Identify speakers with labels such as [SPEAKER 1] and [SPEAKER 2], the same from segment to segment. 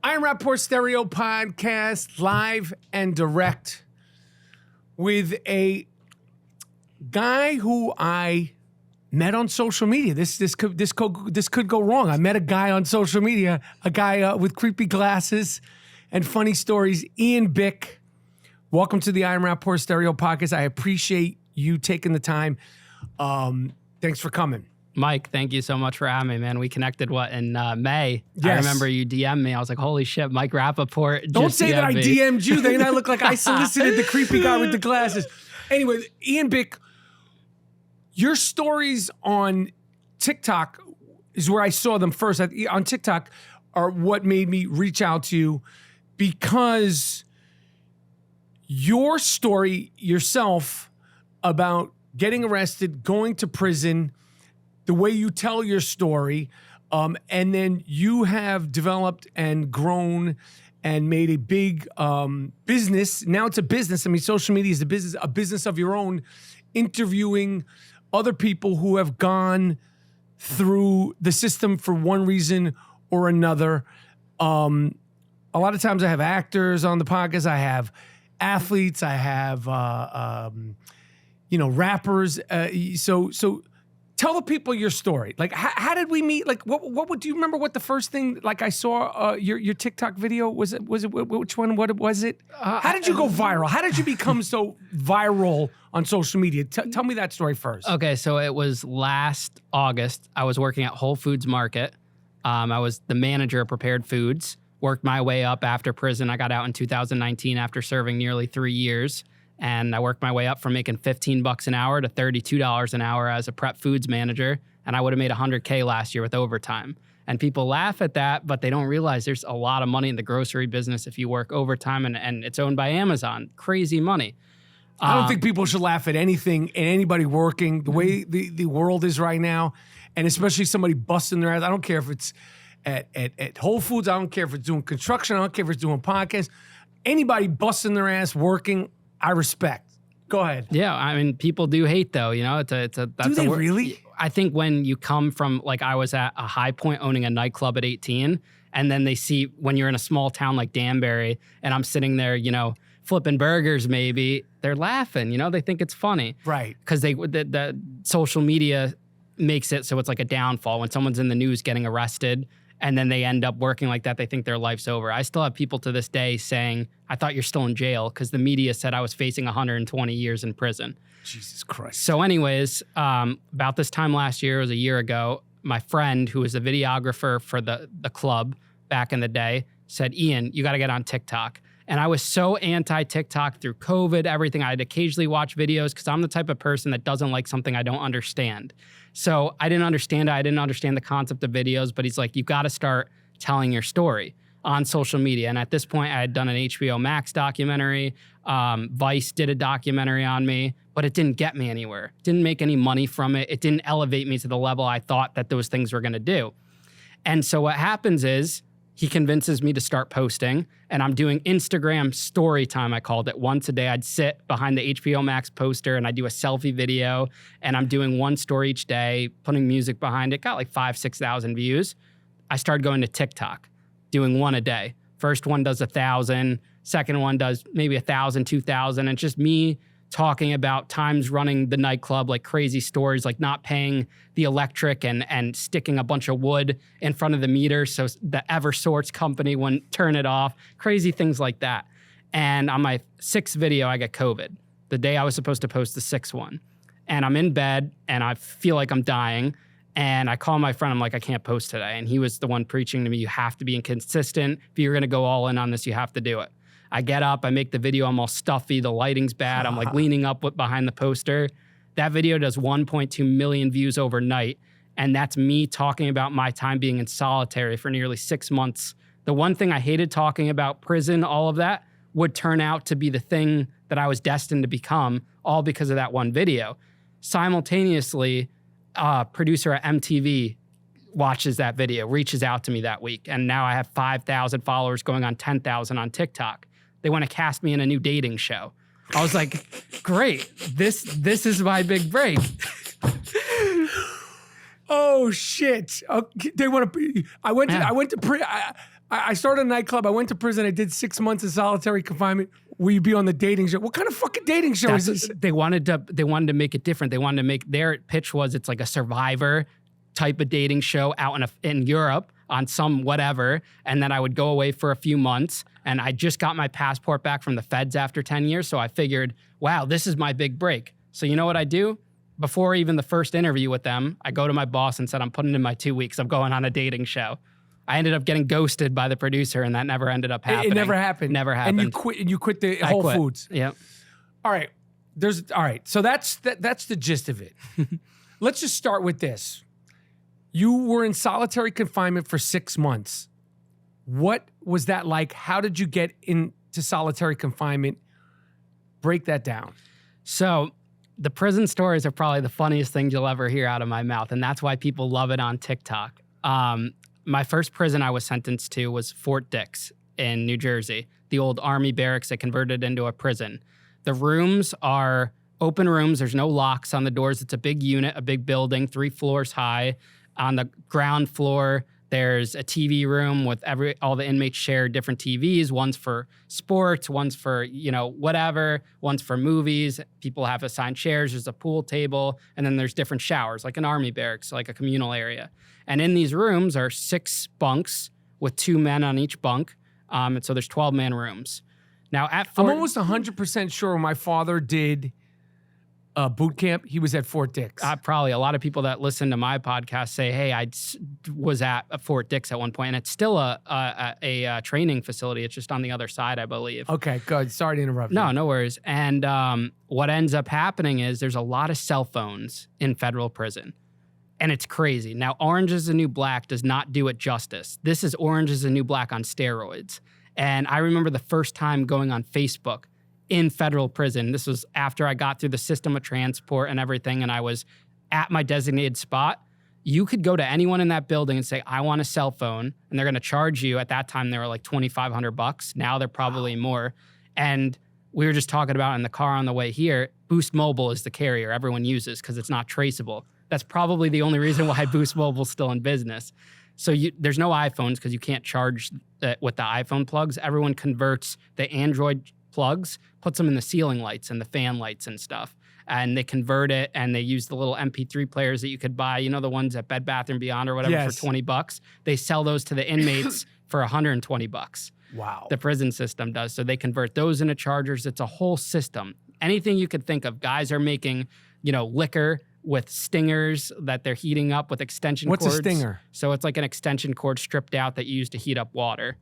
[SPEAKER 1] Rapaport Stereo Podcast, live and direct, with a guy who I met on social media. This could go wrong. I met a guy on social media, a guy with creepy glasses and funny stories. Ian Bick, welcome to the Rapaport Stereo Podcast. I appreciate you taking the time. Thanks for coming.
[SPEAKER 2] Mike, thank you so much for having me, man. We connected, in May?
[SPEAKER 1] Yes.
[SPEAKER 2] I remember you DM'd me. I was like, holy shit, Mike Rapaport
[SPEAKER 1] Don't
[SPEAKER 2] just
[SPEAKER 1] say that I
[SPEAKER 2] DM'd me.
[SPEAKER 1] DM'd you. Then I look like I solicited the creepy guy with the glasses. Anyway, Ian Bick, your stories on TikTok is where I saw them first. On TikTok are what made me reach out to you, because your story yourself about getting arrested, going to prison, the way you tell your story, and then you have developed and grown and made a big business. Now it's a business. I mean, social media is a business of your own, interviewing other people who have gone through the system for one reason or another. A lot of times I have actors on the podcast. I have athletes. I have, rappers. So tell the people your story. Like, how did we meet? Like, what do you remember? What the first thing? Like, I saw your TikTok video. Was it? Which one? What was it? How did you go viral? How did you become so viral on social media? Tell me that story first.
[SPEAKER 2] Okay, so it was last August. I was working at Whole Foods Market. I was the manager of prepared foods. Worked my way up after prison. I got out in 2019 after serving nearly 3 years. And I worked my way up from making $15 an hour to $32 an hour as a prep foods manager. And I would have made $100K last year with overtime. And people laugh at that, but they don't realize there's a lot of money in the grocery business if you work overtime, and it's owned by Amazon. Crazy money.
[SPEAKER 1] I don't think people should laugh at anything and anybody working the way the world is right now. And especially somebody busting their ass. I don't care if it's at Whole Foods. I don't care if it's doing construction. I don't care if it's doing podcasts. Anybody busting their ass working, I respect. Go ahead.
[SPEAKER 2] Yeah, I mean, people do hate, though. You know, that's
[SPEAKER 1] do they really?
[SPEAKER 2] I think when you come from, like, I was at a high point owning a nightclub at 18, and then they see when you're in a small town like Danbury, and I'm sitting there, flipping burgers, maybe they're laughing. They think it's funny,
[SPEAKER 1] right?
[SPEAKER 2] Because the social media makes it so it's like a downfall when someone's in the news getting arrested. And then they end up working like that. They think their life's over. I still have people to this day saying, I thought you're still in jail, because the media said I was facing 120 years in prison.
[SPEAKER 1] Jesus Christ.
[SPEAKER 2] So anyways, about this time last year, it was a year ago, my friend, who was a videographer for the club back in the day, said, Ian, you got to get on TikTok. And I was so anti-TikTok through COVID, everything. I'd occasionally watch videos because I'm the type of person that doesn't like something I don't understand. So I didn't understand it. I didn't understand the concept of videos, but he's like, you've got to start telling your story on social media. And at this point, I had done an HBO Max documentary. Vice did a documentary on me, but it didn't get me anywhere. Didn't make any money from it. It didn't elevate me to the level I thought that those things were going to do. And so what happens is, he convinces me to start posting, and I'm doing Instagram story time, I called it. Once a day, I'd sit behind the HBO Max poster, and I do a selfie video, and I'm doing one story each day, putting music behind it. Got like 5,000 to 6,000 views. I started going to TikTok, doing one a day. First one does 1,000. Second one does maybe 1,000, 2,000. And it's just me talking about times running the nightclub, like crazy stories, like not paying the electric and sticking a bunch of wood in front of the meter so the Eversource company wouldn't turn it off, crazy things like that. And on my 6th video, I get COVID, the day I was supposed to post the 6th one. And I'm in bed, and I feel like I'm dying. And I call my friend, I'm like, I can't post today. And he was the one preaching to me, you have to be inconsistent. If you're gonna go all in on this, you have to do it. I get up, I make the video, I'm all stuffy, the lighting's bad, I'm like leaning up behind the poster. That video does 1.2 million views overnight, and that's me talking about my time being in solitary for nearly 6 months. The one thing I hated talking about, prison, all of that, would turn out to be the thing that I was destined to become, all because of that one video. Simultaneously, producer at MTV watches that video, reaches out to me that week, and now I have 5,000 followers going on 10,000 on TikTok. They want to cast me in a new dating show. I was like, great, this is my big break.
[SPEAKER 1] Oh shit! They want to. I went to. I started a nightclub. I went to prison. I did 6 months of solitary confinement. Will you be on the dating show? What kind of fucking dating show is this?
[SPEAKER 2] They wanted to make it different. They wanted to make their pitch was it's like a Survivor type of dating show out in Europe on some whatever. And then I would go away for a few months. And I just got my passport back from the feds after 10 years. So I figured, wow, this is my big break. So you know what I do? Before even the first interview with them, I go to my boss and said, I'm putting in my 2 weeks. I'm going on a dating show. I ended up getting ghosted by the producer, and that never ended up happening.
[SPEAKER 1] It never happened.
[SPEAKER 2] Never happened.
[SPEAKER 1] And you quit the Whole Foods.
[SPEAKER 2] Yep.
[SPEAKER 1] All right. So that's the gist of it. Let's just start with this. You were in solitary confinement for 6 months. What was that like? How did you get into solitary confinement? Break that down.
[SPEAKER 2] So the prison stories are probably the funniest things you'll ever hear out of my mouth, and that's why people love it on TikTok. My first prison I was sentenced to was Fort Dix in New Jersey, the old Army barracks that converted into a prison. The rooms are open rooms. There's no locks on the doors. It's a big unit, a big building, 3 floors high. On the ground floor, there's a TV room with all the inmates share different TVs. One's for sports, one's for, whatever, one's for movies. People have assigned chairs. There's a pool table, and then there's different showers, like an army barracks, like a communal area. And in these rooms are 6 bunks with 2 men on each bunk. And so there's 12-man rooms. Now at Fort,
[SPEAKER 1] I'm almost 100% sure when my father did boot camp, he was at Fort Dix.
[SPEAKER 2] Probably a lot of people that listen to my podcast say, hey, I was at Fort Dix at one point, and it's still a training facility. It's just on the other side, I believe.
[SPEAKER 1] Okay, good. Sorry to interrupt you.
[SPEAKER 2] No worries. And what ends up happening is there's a lot of cell phones in federal prison. And it's crazy. Now, Orange is the New Black does not do it justice. This is Orange is the New Black on steroids. And I remember the first time going on Facebook in federal prison. This was after I got through the system of transport and everything, and I was at my designated spot. You could go to anyone in that building and say, I want a cell phone, and they're going to charge you. At that time, they were like $2,500. Now they're probably more. And we were just talking about in the car on the way here, Boost Mobile is the carrier everyone uses because it's not traceable. That's probably the only reason why Boost Mobile's still in business. So there's no iPhones because you can't charge with the iPhone plugs. Everyone converts the Android plugs, puts them in the ceiling lights and the fan lights and stuff. And they convert it, and they use the little MP3 players that you could buy, the ones at Bed Bath & Beyond or whatever, for $20. They sell those to the inmates for $120.
[SPEAKER 1] Wow.
[SPEAKER 2] The prison system does. So they convert those into chargers. It's a whole system. Anything you could think of. Guys are making, liquor with stingers that they're heating up with extension cords.
[SPEAKER 1] What's a stinger?
[SPEAKER 2] So it's like an extension cord stripped out that you use to heat up water.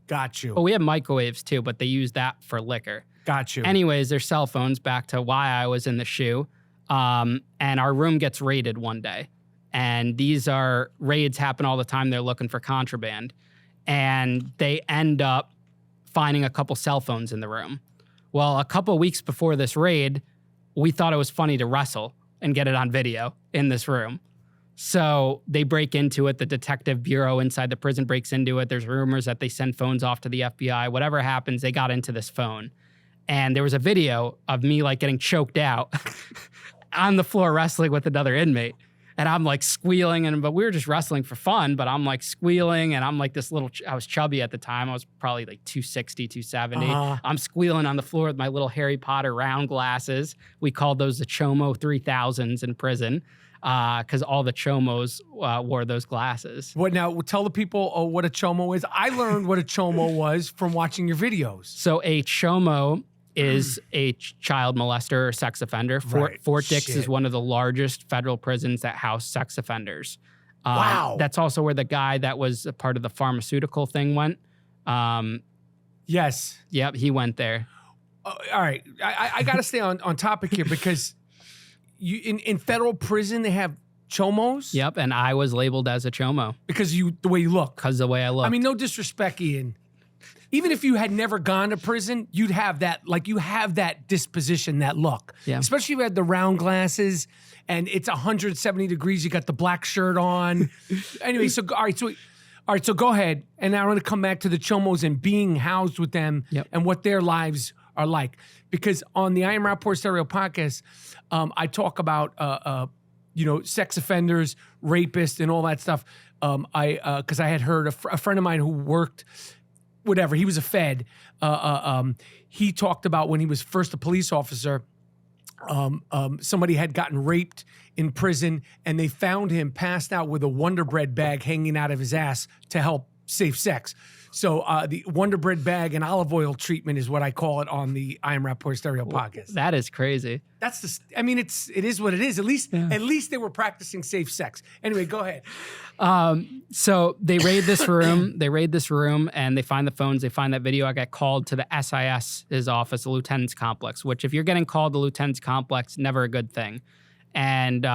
[SPEAKER 1] Got you.
[SPEAKER 2] But we have microwaves too, but they use that for liquor.
[SPEAKER 1] Got you.
[SPEAKER 2] Anyways, their cell phones, back to why I was in the shoe. And our room gets raided one day. And these raids happen all the time. They're looking for contraband. And they end up finding a couple cell phones in the room. Well, a couple weeks before this raid, we thought it was funny to wrestle and get it on video in this room. So they break into it. The detective bureau inside the prison breaks into it. There's rumors that they send phones off to the FBI. Whatever happens, they got into this phone. And there was a video of me getting choked out on the floor wrestling with another inmate. And I'm squealing, but we were just wrestling for fun, but I'm squealing, and I'm this little, I was chubby at the time. I was probably 260, 270. I'm squealing on the floor with my little Harry Potter round glasses. We called those the Chomo 3000s in prison because all the Chomos wore those glasses.
[SPEAKER 1] What now? Tell the people what a Chomo is. I learned what a Chomo was from watching your videos.
[SPEAKER 2] So a Chomo is a child molester or sex offender. Fort Dix is one of the largest federal prisons that house sex offenders.
[SPEAKER 1] Wow.
[SPEAKER 2] That's also where the guy that was a part of the pharmaceutical thing went.
[SPEAKER 1] Yes.
[SPEAKER 2] Yep, he went there.
[SPEAKER 1] All right. I got to stay on topic here because in federal prison, they have chomos.
[SPEAKER 2] Yep, and I was labeled as a chomo.
[SPEAKER 1] Because the way you look.
[SPEAKER 2] Because the way I look.
[SPEAKER 1] I mean, no disrespect, Ian. Even if you had never gone to prison, you'd have that, you have that disposition, that look.
[SPEAKER 2] Yeah.
[SPEAKER 1] Especially if you had the round glasses and it's 170 degrees, you got the black shirt on. Anyway, so go ahead. And now I want to come back to the chomos and being housed with them and what their lives are like. Because on the I Am Rapaport Stereo podcast, I talk about, sex offenders, rapists, and all that stuff. because I had heard a friend of mine who worked, whatever, he was a Fed. He talked about when he was first a police officer, somebody had gotten raped in prison, and they found him passed out with a Wonder Bread bag hanging out of his ass to help safe sex. So the Wonder Bread bag and olive oil treatment is what I call it on the I Am Rapaport Stereo podcast.
[SPEAKER 2] That is crazy.
[SPEAKER 1] That's the. I mean, it is what it is. At least they were practicing safe sex. Anyway, go ahead.
[SPEAKER 2] So they raid this room. And they find the phones. They find that video. I got called to the SIS's office, the Lieutenant's Complex. Which, if you're getting called to Lieutenant's Complex, never a good thing. And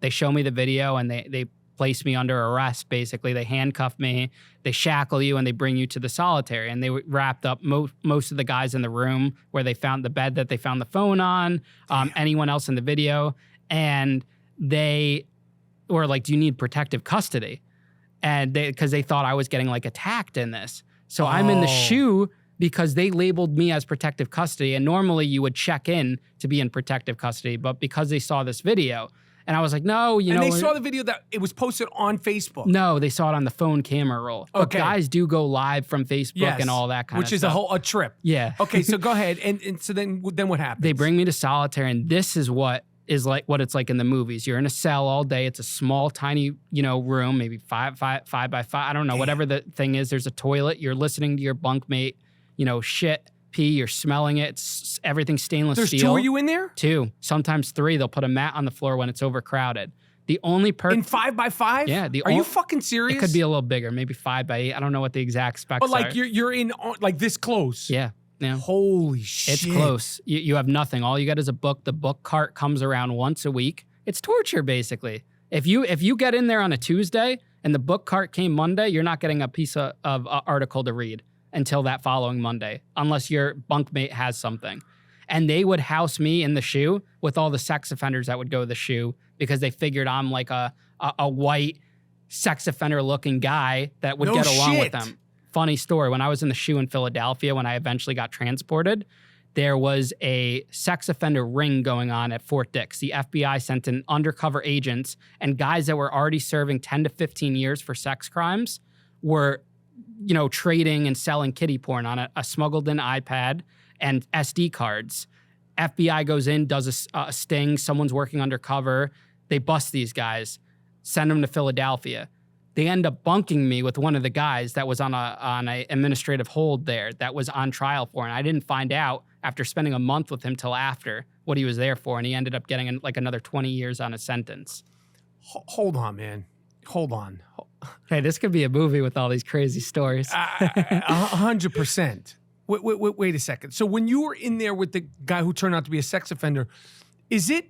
[SPEAKER 2] they show me the video, and they place me under arrest. Basically, they handcuff me, they shackle you, and they bring you to the solitary. And they wrapped up most of the guys in the room where they found the bed that they found the phone on, anyone else in the video. And they were like, "Do you need protective custody?" And because they thought I was getting like attacked in this. So I'm in the shoe because they labeled me as protective custody. And normally you would check in to be in protective custody, but because they saw this video. And I was like, no, you know.
[SPEAKER 1] And they saw the video that it was posted on Facebook.
[SPEAKER 2] No, they saw it on the phone camera roll. But guys do go live from Facebook and all that kind of stuff.
[SPEAKER 1] Which is a trip.
[SPEAKER 2] Yeah.
[SPEAKER 1] Okay, so go ahead. And so then what happens?
[SPEAKER 2] They bring me to solitary, and this is what it's like in the movies. You're in a cell all day. It's a small, tiny, room, maybe five by five. I don't know, whatever the thing is. There's a toilet. You're listening to your bunkmate, shit, pee, you're smelling it. It's everything stainless steel.
[SPEAKER 1] There's 2 of you in there?
[SPEAKER 2] 2, sometimes 3. They'll put a mat on the floor when it's overcrowded. The only
[SPEAKER 1] in 5 by 5?
[SPEAKER 2] Yeah.
[SPEAKER 1] Are you fucking serious?
[SPEAKER 2] It could be a little bigger, maybe 5 by 8. I don't know what the exact specs are.
[SPEAKER 1] But like you're in like this close.
[SPEAKER 2] Yeah. Yeah.
[SPEAKER 1] Holy shit.
[SPEAKER 2] It's close. You have nothing. All you got is a book. The book cart comes around once a week. It's torture, basically. If you get in there on a Tuesday and the book cart came Monday, you're not getting a piece of article to read until that following Monday, unless your bunkmate has something. And they would house me in the shoe with all the sex offenders that would go to the shoe because they figured I'm like a white sex offender looking guy that would get along with them. Funny story. When I was in the shoe in Philadelphia, when I eventually got transported, there was a sex offender ring going on at Fort Dix. The FBI sent in undercover agents, and guys that were already serving 10 to 15 years for sex crimes were trading and selling kiddie porn on a smuggled in iPad and SD cards. FBI goes in, does a sting. Someone's working undercover. They bust these guys, send them to Philadelphia. They end up bunking me with one of the guys that was on a administrative hold there that was on trial for. And I didn't find out after spending a month with him till after what he was there for. And he ended up getting like another 20 years on a sentence.
[SPEAKER 1] Hold on, man. Hold on.
[SPEAKER 2] Hey, this could be a movie with all these crazy stories.
[SPEAKER 1] 100%. Wait a second. So when you were in there with the guy who turned out to be a sex offender, is it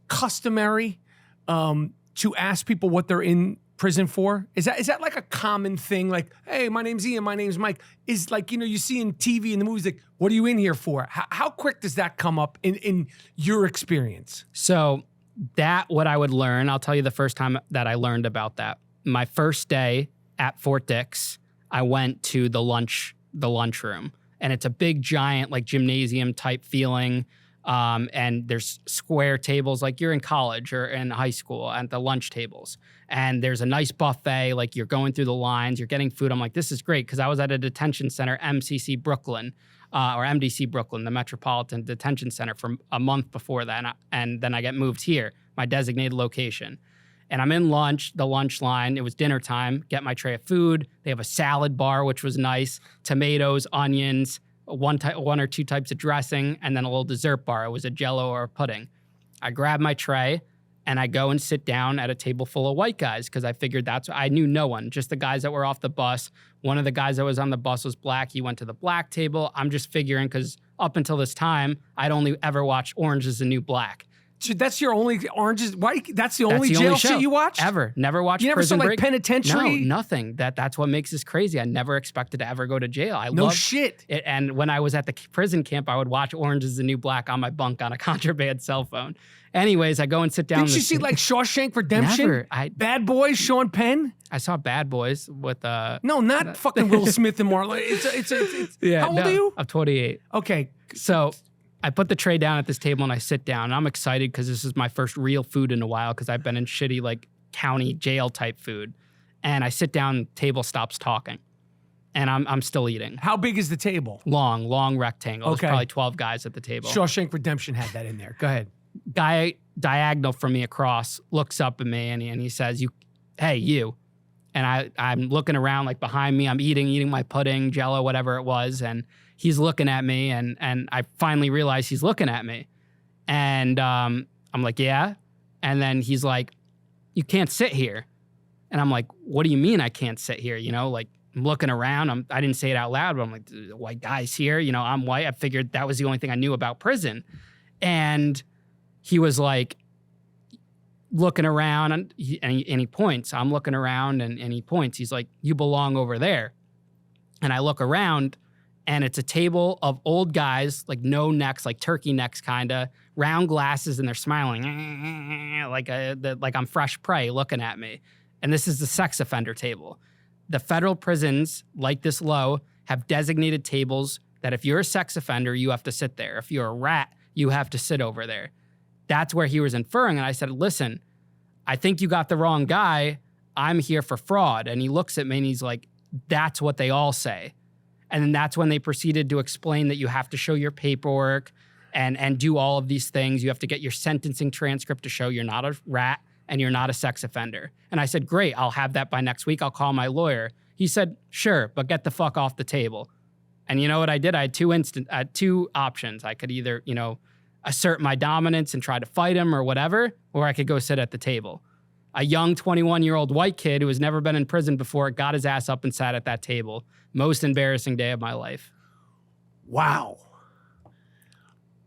[SPEAKER 1] customary to ask people what they're in prison for? Is that like a common thing? Like, hey, my name's Ian, my name's Mike. Is like, you see in TV and the movies, like, what are you in here for? How quick does that come up in your experience?
[SPEAKER 2] So what I would learn, I'll tell you the first time that I learned about that. My first day at Fort Dix, I went to the lunchroom, and it's a big giant like gymnasium type feeling. And there's square tables like you're in college or in high school at the lunch tables. And there's a nice buffet, like you're going through the lines, you're getting food. I'm like, this is great, because I was at a detention center, MCC Brooklyn, or MDC Brooklyn, the Metropolitan Detention Center, for a month before that. And then I get moved here, my designated location. And I'm in the lunch line. It was dinner time, get my tray of food. They have a salad bar, which was nice, tomatoes, onions, one or two types of dressing, and then a little dessert bar. It was a Jell-O or a pudding. I grab my tray, and I go and sit down at a table full of white guys, because I figured I knew no one, just the guys that were off the bus. One of the guys that was on the bus was black. He went to the black table. I'm just figuring, because up until this time, I'd only ever watched Orange is the New Black.
[SPEAKER 1] So that's your only Orange? Why? That's the only jail shit you watched?
[SPEAKER 2] Ever. Never watched
[SPEAKER 1] You never
[SPEAKER 2] Prison
[SPEAKER 1] saw like
[SPEAKER 2] Break.
[SPEAKER 1] Penitentiary?
[SPEAKER 2] No, nothing. That's what makes this crazy. I never expected to ever go to jail.
[SPEAKER 1] No shit.
[SPEAKER 2] It, and when I was at the prison camp, I would watch Orange is the New Black on my bunk on a contraband cell phone. Anyways, I go and sit down.
[SPEAKER 1] Didn't you see like Shawshank Redemption?
[SPEAKER 2] Never.
[SPEAKER 1] Bad Boys, Sean Penn?
[SPEAKER 2] I saw Bad Boys with
[SPEAKER 1] No, not fucking Will Smith and Marlon. It's
[SPEAKER 2] yeah,
[SPEAKER 1] how old are you?
[SPEAKER 2] I'm 28.
[SPEAKER 1] Okay.
[SPEAKER 2] So I put the tray down at this table and I sit down. And I'm excited because this is my first real food in a while, because I've been in shitty like county jail type food. And I sit down, table stops talking. And I'm still eating.
[SPEAKER 1] How big is the table?
[SPEAKER 2] Long rectangle.
[SPEAKER 1] Okay.
[SPEAKER 2] There's probably 12 guys at the table.
[SPEAKER 1] Shawshank Redemption had that in there. Go ahead.
[SPEAKER 2] Guy diagonal from me across looks up at me and he says, hey, you. And I'm looking around like behind me. I'm eating my pudding, Jello, whatever it was. And he's looking at me and I finally realize he's looking at me. And I'm like, yeah. And then he's like, you can't sit here. And I'm like, what do you mean I can't sit here? You know, like I'm looking around. I didn't say it out loud, but I'm like, white guys here. You know, I'm white. I figured that was the only thing I knew about prison. And he was like looking around and he points. I'm looking around and he points. He's like, you belong over there. And I look around and it's a table of old guys, like no necks, like turkey necks kind of, round glasses, and they're smiling like I'm fresh prey looking at me. And this is the sex offender table. The federal prisons, like this low, have designated tables that if you're a sex offender, you have to sit there. If you're a rat, you have to sit over there. That's where he was inferring. And I said, listen, I think you got the wrong guy. I'm here for fraud. And he looks at me and he's like, that's what they all say. And then that's when they proceeded to explain that you have to show your paperwork and do all of these things. You have to get your sentencing transcript to show you're not a rat and you're not a sex offender. And I said, great, I'll have that by next week. I'll call my lawyer. He said, sure, but get the fuck off the table. And you know what I did? I had two options. I could either, assert my dominance and try to fight him or whatever, or I could go sit at the table. A young 21-year-old white kid who has never been in prison before got his ass up and sat at that table. Most embarrassing day of my life.
[SPEAKER 1] Wow.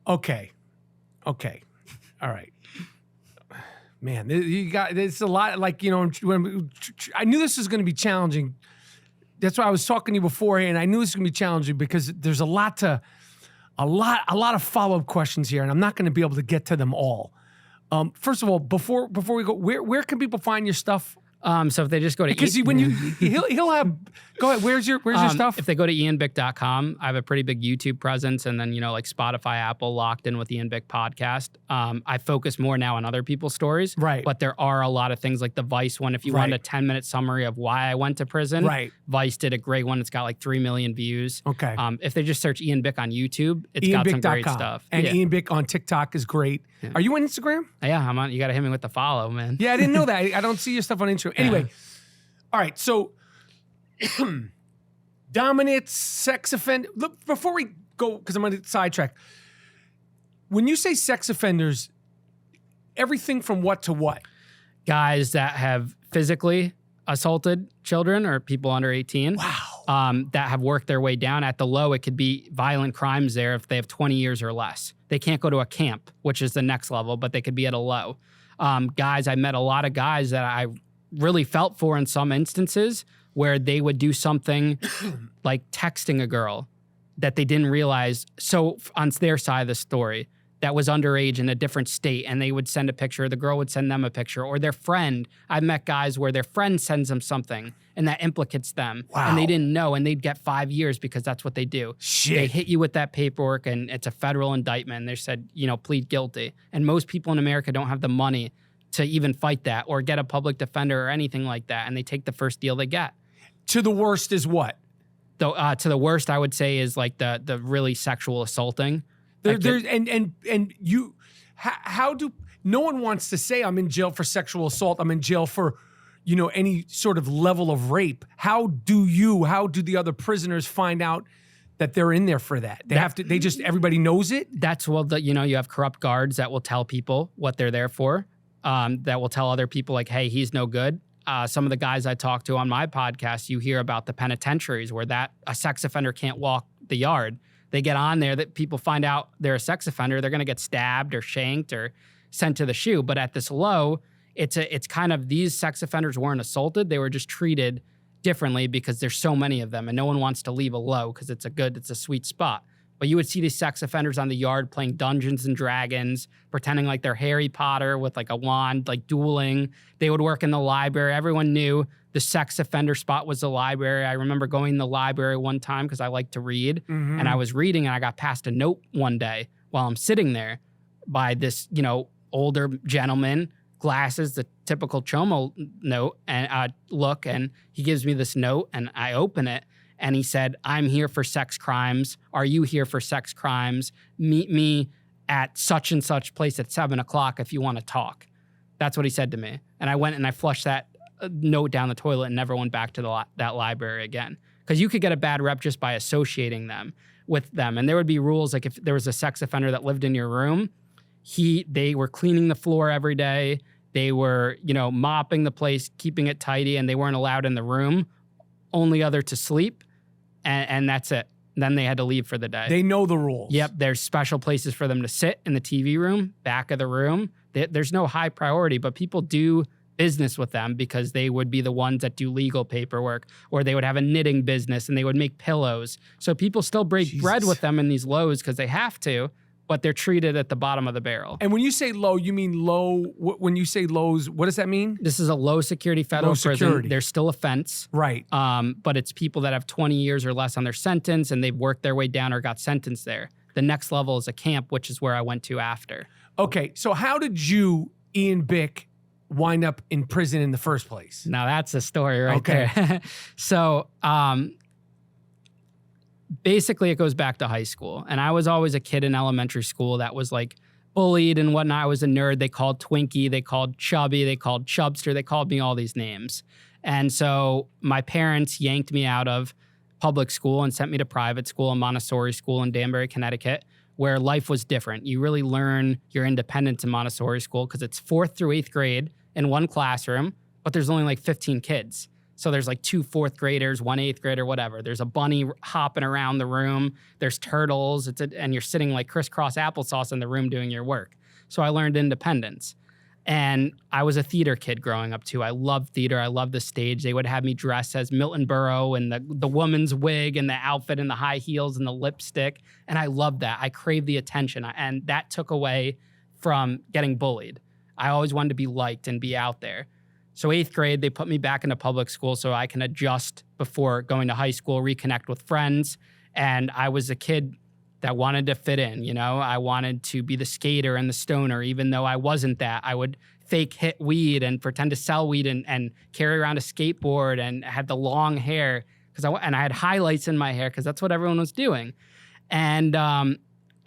[SPEAKER 1] Okay. All right. Man, it's a lot. Like, when I knew this was going to be challenging. That's why I was talking to you before, and I knew this was going to be challenging because there's a lot of follow-up questions here, and I'm not going to be able to get to them all. First of all, before we go, where can people find your stuff?
[SPEAKER 2] So if they just go to
[SPEAKER 1] because he'll have go ahead. Where's your stuff?
[SPEAKER 2] If they go to ianbick.com, I have a pretty big YouTube presence, and then like Spotify, Apple, locked in with the Ian Bick podcast. I focus more now on other people's stories,
[SPEAKER 1] right?
[SPEAKER 2] But there are a lot of things like the Vice one. If you want a 10-minute summary of why I went to prison,
[SPEAKER 1] right? Vice
[SPEAKER 2] did a great one. It's got like 3 million views.
[SPEAKER 1] Okay.
[SPEAKER 2] If they just search Ian Bick on YouTube, it's got some great stuff.
[SPEAKER 1] And Ian Bick on TikTok is great. Yeah. Are you on Instagram?
[SPEAKER 2] Yeah, I'm on. You got to hit me with the follow, man.
[SPEAKER 1] Yeah, I didn't know that. I don't see your stuff on Instagram. Anyway, all right. So, dominance, sex offender. Look, before we go, because I'm going to sidetrack. When you say sex offenders, everything from what to what?
[SPEAKER 2] Guys that have physically assaulted children or people under 18.
[SPEAKER 1] Wow.
[SPEAKER 2] That have worked their way down. At the low, it could be violent crimes there if they have 20 years or less. They can't go to a camp, which is the next level, but they could be at a low. Guys, I met a lot of guys that I really felt for in some instances where they would do something like texting a girl that they didn't realize. So on their side of the story, that was underage in a different state, and they would send a picture, the girl would send them a picture, or their friend. I've met guys where their friend sends them something, and that implicates them, and they didn't know, and they'd get 5 years because that's what they do.
[SPEAKER 1] Shit.
[SPEAKER 2] They hit you with that paperwork, and it's a federal indictment, and they said, plead guilty. And most people in America don't have the money to even fight that or get a public defender or anything like that, and they take the first deal they get.
[SPEAKER 1] To the worst is what?
[SPEAKER 2] To the worst, I would say, is like the really sexual assaulting.
[SPEAKER 1] How do, no one wants to say I'm in jail for sexual assault. I'm in jail for, any sort of level of rape. How do the other prisoners find out that they're in there for that? Everybody knows it?
[SPEAKER 2] That's, you have corrupt guards that will tell people what they're there for, that will tell other people like, hey, he's no good. Some of the guys I talk to on my podcast, you hear about the penitentiaries where a sex offender can't walk the yard. They get on there, that people find out they're a sex offender, they're going to get stabbed or shanked or sent to the shoe. But at this low, it's kind of, these sex offenders weren't assaulted. They were just treated differently because there's so many of them, and no one wants to leave a low because it's a sweet spot. But you would see these sex offenders on the yard playing Dungeons and Dragons, pretending like they're Harry Potter with like a wand, like dueling. They would work in the library. Everyone knew the sex offender spot was the library. I remember going to the library one time because I like to read, and I was reading, and I got passed a note one day while I'm sitting there by this, older gentleman, glasses, the typical chomo note, and look, and he gives me this note, and I open it, and he said, "I'm here for sex crimes. Are you here for sex crimes? Meet me at such and such place at 7:00 if you want to talk." That's what he said to me. And I went and I flushed that note down the toilet and never went back to that library again. Because you could get a bad rep just by associating them with them. And there would be rules, like if there was a sex offender that lived in your room, they were cleaning the floor every day. They were, mopping the place, keeping it tidy, and they weren't allowed in the room, only other to sleep. And that's it. Then they had to leave for the day.
[SPEAKER 1] They know the rules.
[SPEAKER 2] Yep. There's special places for them to sit in the TV room, back of the room. There's no high priority, but people do business with them because they would be the ones that do legal paperwork, or they would have a knitting business and they would make pillows. So people still break bread with them in these lows because they have to, but they're treated at the bottom of the barrel.
[SPEAKER 1] And when you say low, you mean low, when you say lows, what does that mean?
[SPEAKER 2] This is a low security federal prison. There's still a fence.
[SPEAKER 1] Right.
[SPEAKER 2] But it's people that have 20 years or less on their sentence and they've worked their way down or got sentenced there. The next level is a camp, which is where I went to after.
[SPEAKER 1] Okay, so how did you, Ian Bick, wind up in prison in the first place?
[SPEAKER 2] Now that's a story right there. So basically it goes back to high school. And I was always a kid in elementary school that was like bullied and whatnot. I was a nerd. They called Twinkie, they called Chubby, they called Chubster, they called me all these names. And so my parents yanked me out of public school and sent me to private school, a Montessori school in Danbury, Connecticut, where life was different. You really learn your independence in Montessori school because it's 4th through 8th grade in one classroom, but there's only like 15 kids. So there's like 2 4th graders, 1 8th grader, whatever. There's a bunny hopping around the room. There's turtles. And you're sitting like crisscross applesauce in the room doing your work. So I learned independence. And I was a theater kid growing up too. I loved theater. I loved the stage. They would have me dress as Milton Berle and the woman's wig and the outfit and the high heels and the lipstick. And I loved that. I craved the attention. And that took away from getting bullied. I always wanted to be liked and be out there. So 8th grade, they put me back into public school so I can adjust before going to high school, reconnect with friends. And I was a kid that wanted to fit in, I wanted to be the skater and the stoner, even though I wasn't that. I would fake hit weed and pretend to sell weed and carry around a skateboard and had the long hair and I had highlights in my hair because that's what everyone was doing. And I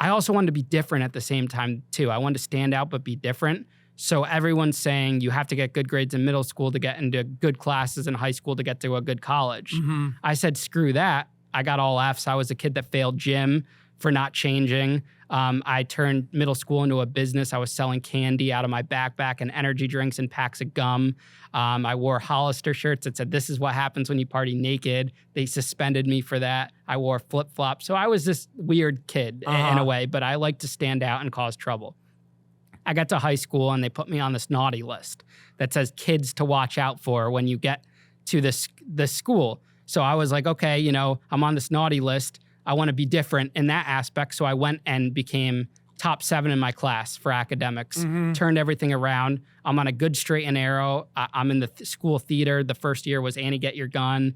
[SPEAKER 2] also wanted to be different at the same time too. I wanted to stand out but be different. So everyone's saying you have to get good grades in middle school to get into good classes in high school to get to a good college. Mm-hmm. I said, screw that. I got all Fs. I was a kid that failed gym for not changing. I turned middle school into a business. I was selling candy out of my backpack and energy drinks and packs of gum. I wore Hollister shirts that said, "This is what happens when you party naked." They suspended me for that. I wore flip-flops. So I was this weird kid in a way, but I liked to stand out and cause trouble. I got to high school and they put me on this naughty list that says kids to watch out for when you get to this school. So I was like, okay, I'm on this naughty list. I want to be different in that aspect. So I went and became top 7 in my class for academics, turned everything around. I'm on a good straight and narrow. I'm in the school theater. The first year was Annie, Get Your Gun.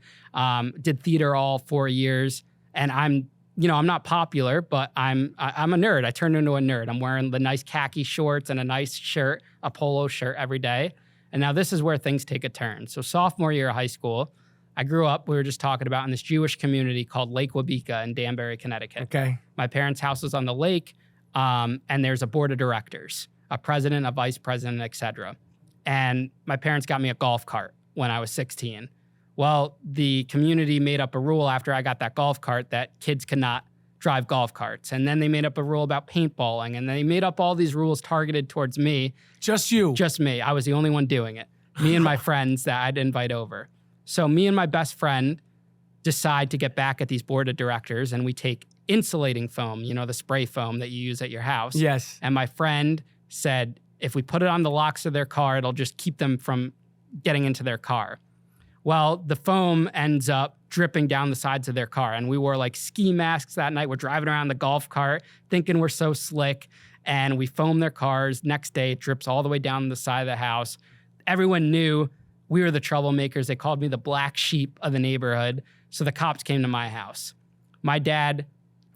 [SPEAKER 2] Did theater all 4 years. And I'm not popular, but I'm a nerd. I turned into a nerd. I'm wearing the nice khaki shorts and a nice shirt, a polo shirt every day. And now this is where things take a turn. So sophomore year of high school, I grew up, we were just talking about, in this Jewish community called Lake Wabeeka in Danbury, Connecticut.
[SPEAKER 1] Okay.
[SPEAKER 2] My parents' house was on the lake, and there's a board of directors, a president, a vice president, et cetera. And my parents got me a golf cart when I was 16. Well, the community made up a rule after I got that golf cart that kids could not drive golf carts. And then they made up a rule about paintballing, and they made up all these rules targeted towards me.
[SPEAKER 1] Just you?
[SPEAKER 2] Just me. I was the only one doing it. Me and my friends that I'd invite over. So me and my best friend decide to get back at these board of directors, and we take insulating foam, the spray foam that you use at your house.
[SPEAKER 1] Yes.
[SPEAKER 2] And my friend said, if we put it on the locks of their car, it'll just keep them from getting into their car. Well, the foam ends up dripping down the sides of their car, and we wore like ski masks that night. We're driving around the golf cart thinking we're so slick, and we foam their cars. Next day, it drips all the way down the side of the house. Everyone knew we were the troublemakers. They called me the black sheep of the neighborhood. So the cops came to my house. My dad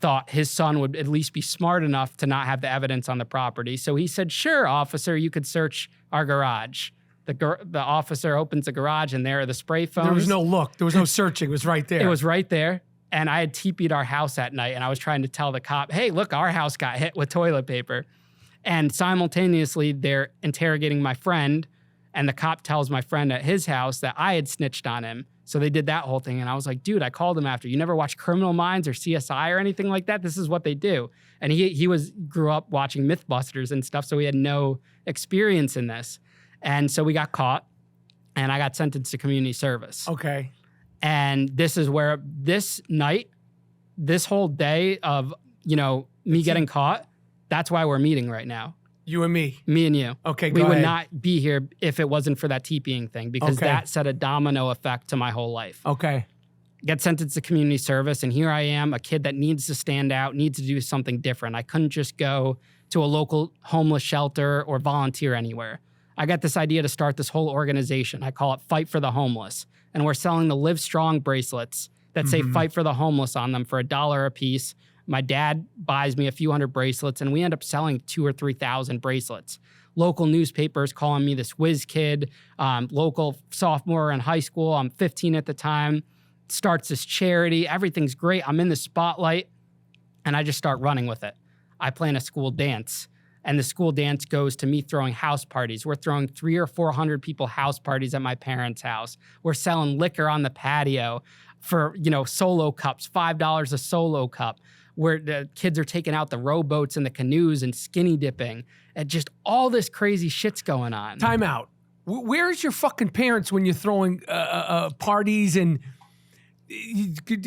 [SPEAKER 2] thought his son would at least be smart enough to not have the evidence on the property. So he said, sure, officer, you could search our garage. The officer opens the garage, and there are the spray foams.
[SPEAKER 1] There was no look. There was no searching. It was right there.
[SPEAKER 2] It was right there. And I had TP'd our house at night, and I was trying to tell the cop, hey, look, our house got hit with toilet paper. And simultaneously, they're interrogating my friend, and the cop tells my friend at his house that I had snitched on him. So they did that whole thing. And I was like, dude, I called him after. You never watched Criminal Minds or CSI or anything like that? This is what they do. And he grew up watching Mythbusters and stuff, so he had no experience in this. And so we got caught, and I got sentenced to community service.
[SPEAKER 1] Okay.
[SPEAKER 2] And this is where this night, this whole day of, me getting caught, that's why we're meeting right now.
[SPEAKER 1] You and me.
[SPEAKER 2] Me and you.
[SPEAKER 1] Okay,
[SPEAKER 2] We
[SPEAKER 1] go
[SPEAKER 2] would
[SPEAKER 1] ahead.
[SPEAKER 2] not be here if it wasn't for that TPing thing, because that set a domino effect to my whole life.
[SPEAKER 1] Okay.
[SPEAKER 2] Get sentenced to community service, and here I am, a kid that needs to stand out, needs to do something different. I couldn't just go to a local homeless shelter or volunteer anywhere. I got this idea to start this whole organization. I call it Fight for the Homeless. And we're selling the Live Strong bracelets that say Fight for the Homeless on them for $1 a piece. My dad buys me a few hundred bracelets, and we end up selling 2,000 or 3,000 bracelets. Local newspapers calling me this whiz kid, local sophomore in high school. I'm 15 at the time. Starts this charity. Everything's great. I'm in the spotlight, and I just start running with it. I plan a school dance, and the school dance goes to me throwing house parties. We're throwing 300 or 400 people house parties at my parents' house. We're selling liquor on the patio for, solo cups, $5 a solo cup, where the kids are taking out the rowboats and the canoes and skinny dipping, and just all this crazy shit's going on.
[SPEAKER 1] Time out. Where's your fucking parents when you're throwing parties and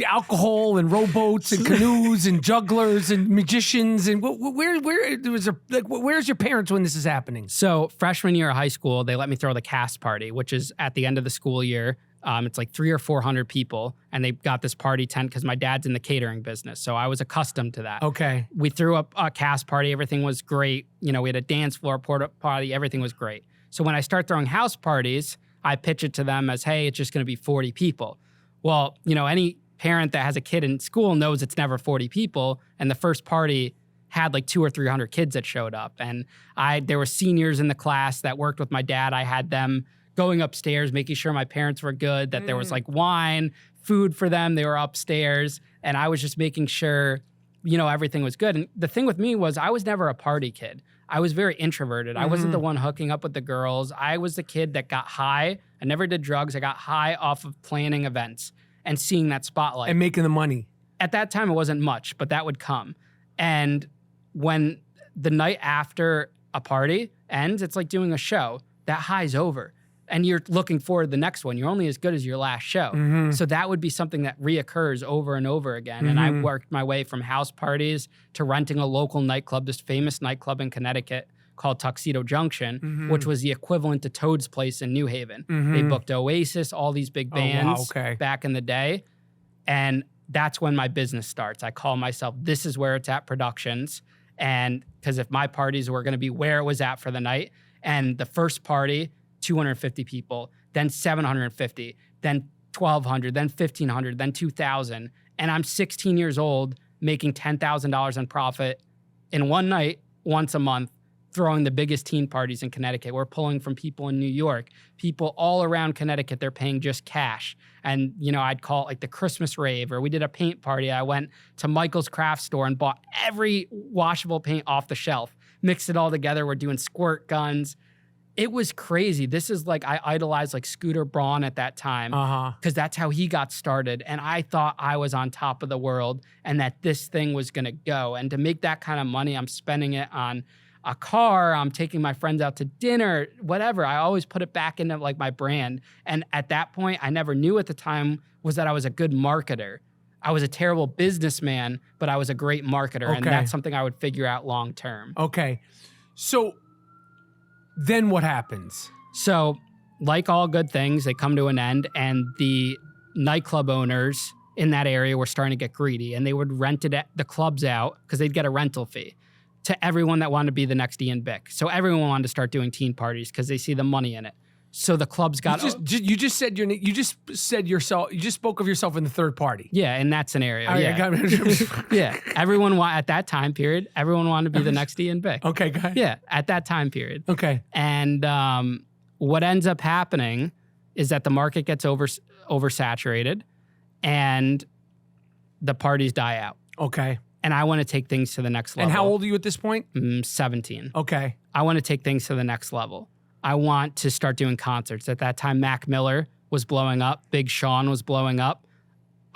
[SPEAKER 1] alcohol and rowboats and canoes and jugglers and magicians, and where's your parents when this is happening?
[SPEAKER 2] So freshman year of high school, they let me throw the cast party, which is at the end of the school year. It's like 300 or 400 people, and they got this party tent because my dad's in the catering business, so I was accustomed to that.
[SPEAKER 1] Okay.
[SPEAKER 2] We threw up a cast party. Everything was great. We had a dance floor, porta potty. Everything was great. So when I start throwing house parties, I pitch it to them as, hey, it's just going to be 40 people. Well, any parent that has a kid in school knows it's never 40 people, and the first party had like 200 or 300 kids that showed up. And there were seniors in the class that worked with my dad. I had them going upstairs, making sure my parents were good, that there was like wine, food for them. They were upstairs, and I was just making sure, everything was good. And the thing with me was I was never a party kid. I was very introverted. I wasn't the one hooking up with the girls. I was the kid that got high. I never did drugs. I got high off of planning events and seeing that spotlight.
[SPEAKER 1] And making the money.
[SPEAKER 2] At that time, it wasn't much, but that would come. And when the night after a party ends, it's like doing a show. That high's over. And you're looking forward to the next one. You're only as good as your last show. So that would be something that reoccurs over and over again. And I worked my way from house parties to renting a local nightclub, this famous nightclub in Connecticut called Tuxedo Junction, which was the equivalent to Toad's Place in New Haven. They booked Oasis, all these big bands back in the day. And that's when my business starts. I call myself This Is Where It's At Productions. And because if my parties were going to be where it was at for the night, and the first party, 250 people, then 750, then 1,200, then 1,500, then 2,000. And I'm 16 years old, making $10,000 in profit in one night, once a month, throwing the biggest teen parties in Connecticut. We're pulling from people in New York, people all around Connecticut. They're paying just cash. And, I'd call it like the Christmas rave, or we did a paint party. I went to Michael's craft store and bought every washable paint off the shelf, mixed it all together. We're doing squirt guns. It was crazy. This is like, I idolized like Scooter Braun at that time because that's how he got started. And I thought I was on top of the world and that this thing was going to go. And to make that kind of money, I'm spending it on a car. I'm taking my friends out to dinner, whatever. I always put it back into like my brand. And at that point, I never knew at the time was that I was a good marketer. I was a terrible businessman, but I was a great marketer. And that's something I would figure out long term.
[SPEAKER 1] Okay. So then what happens?
[SPEAKER 2] So, like all good things, they come to an end, and the nightclub owners in that area were starting to get greedy, and they would rent the clubs out because they'd get a rental fee to everyone that wanted to be the next Ian Bick. So everyone wanted to start doing teen parties because they see the money in it. So the clubs got
[SPEAKER 1] you just said your name. You just said yourself. You just spoke of yourself in the third party.
[SPEAKER 2] Yeah, in that scenario.
[SPEAKER 1] All right,
[SPEAKER 2] yeah. Yeah. Everyone at that time period, everyone wanted to be the next Ian Bick.
[SPEAKER 1] Okay, go ahead.
[SPEAKER 2] Yeah, at that time period.
[SPEAKER 1] Okay.
[SPEAKER 2] And what ends up happening is that the market gets oversaturated and the parties die out.
[SPEAKER 1] Okay.
[SPEAKER 2] And I want to take things to the next level.
[SPEAKER 1] And how old are you at this point?
[SPEAKER 2] 17.
[SPEAKER 1] Okay.
[SPEAKER 2] I want to take things to the next level. I want to start doing concerts. At that time, Mac Miller was blowing up. Big Sean was blowing up.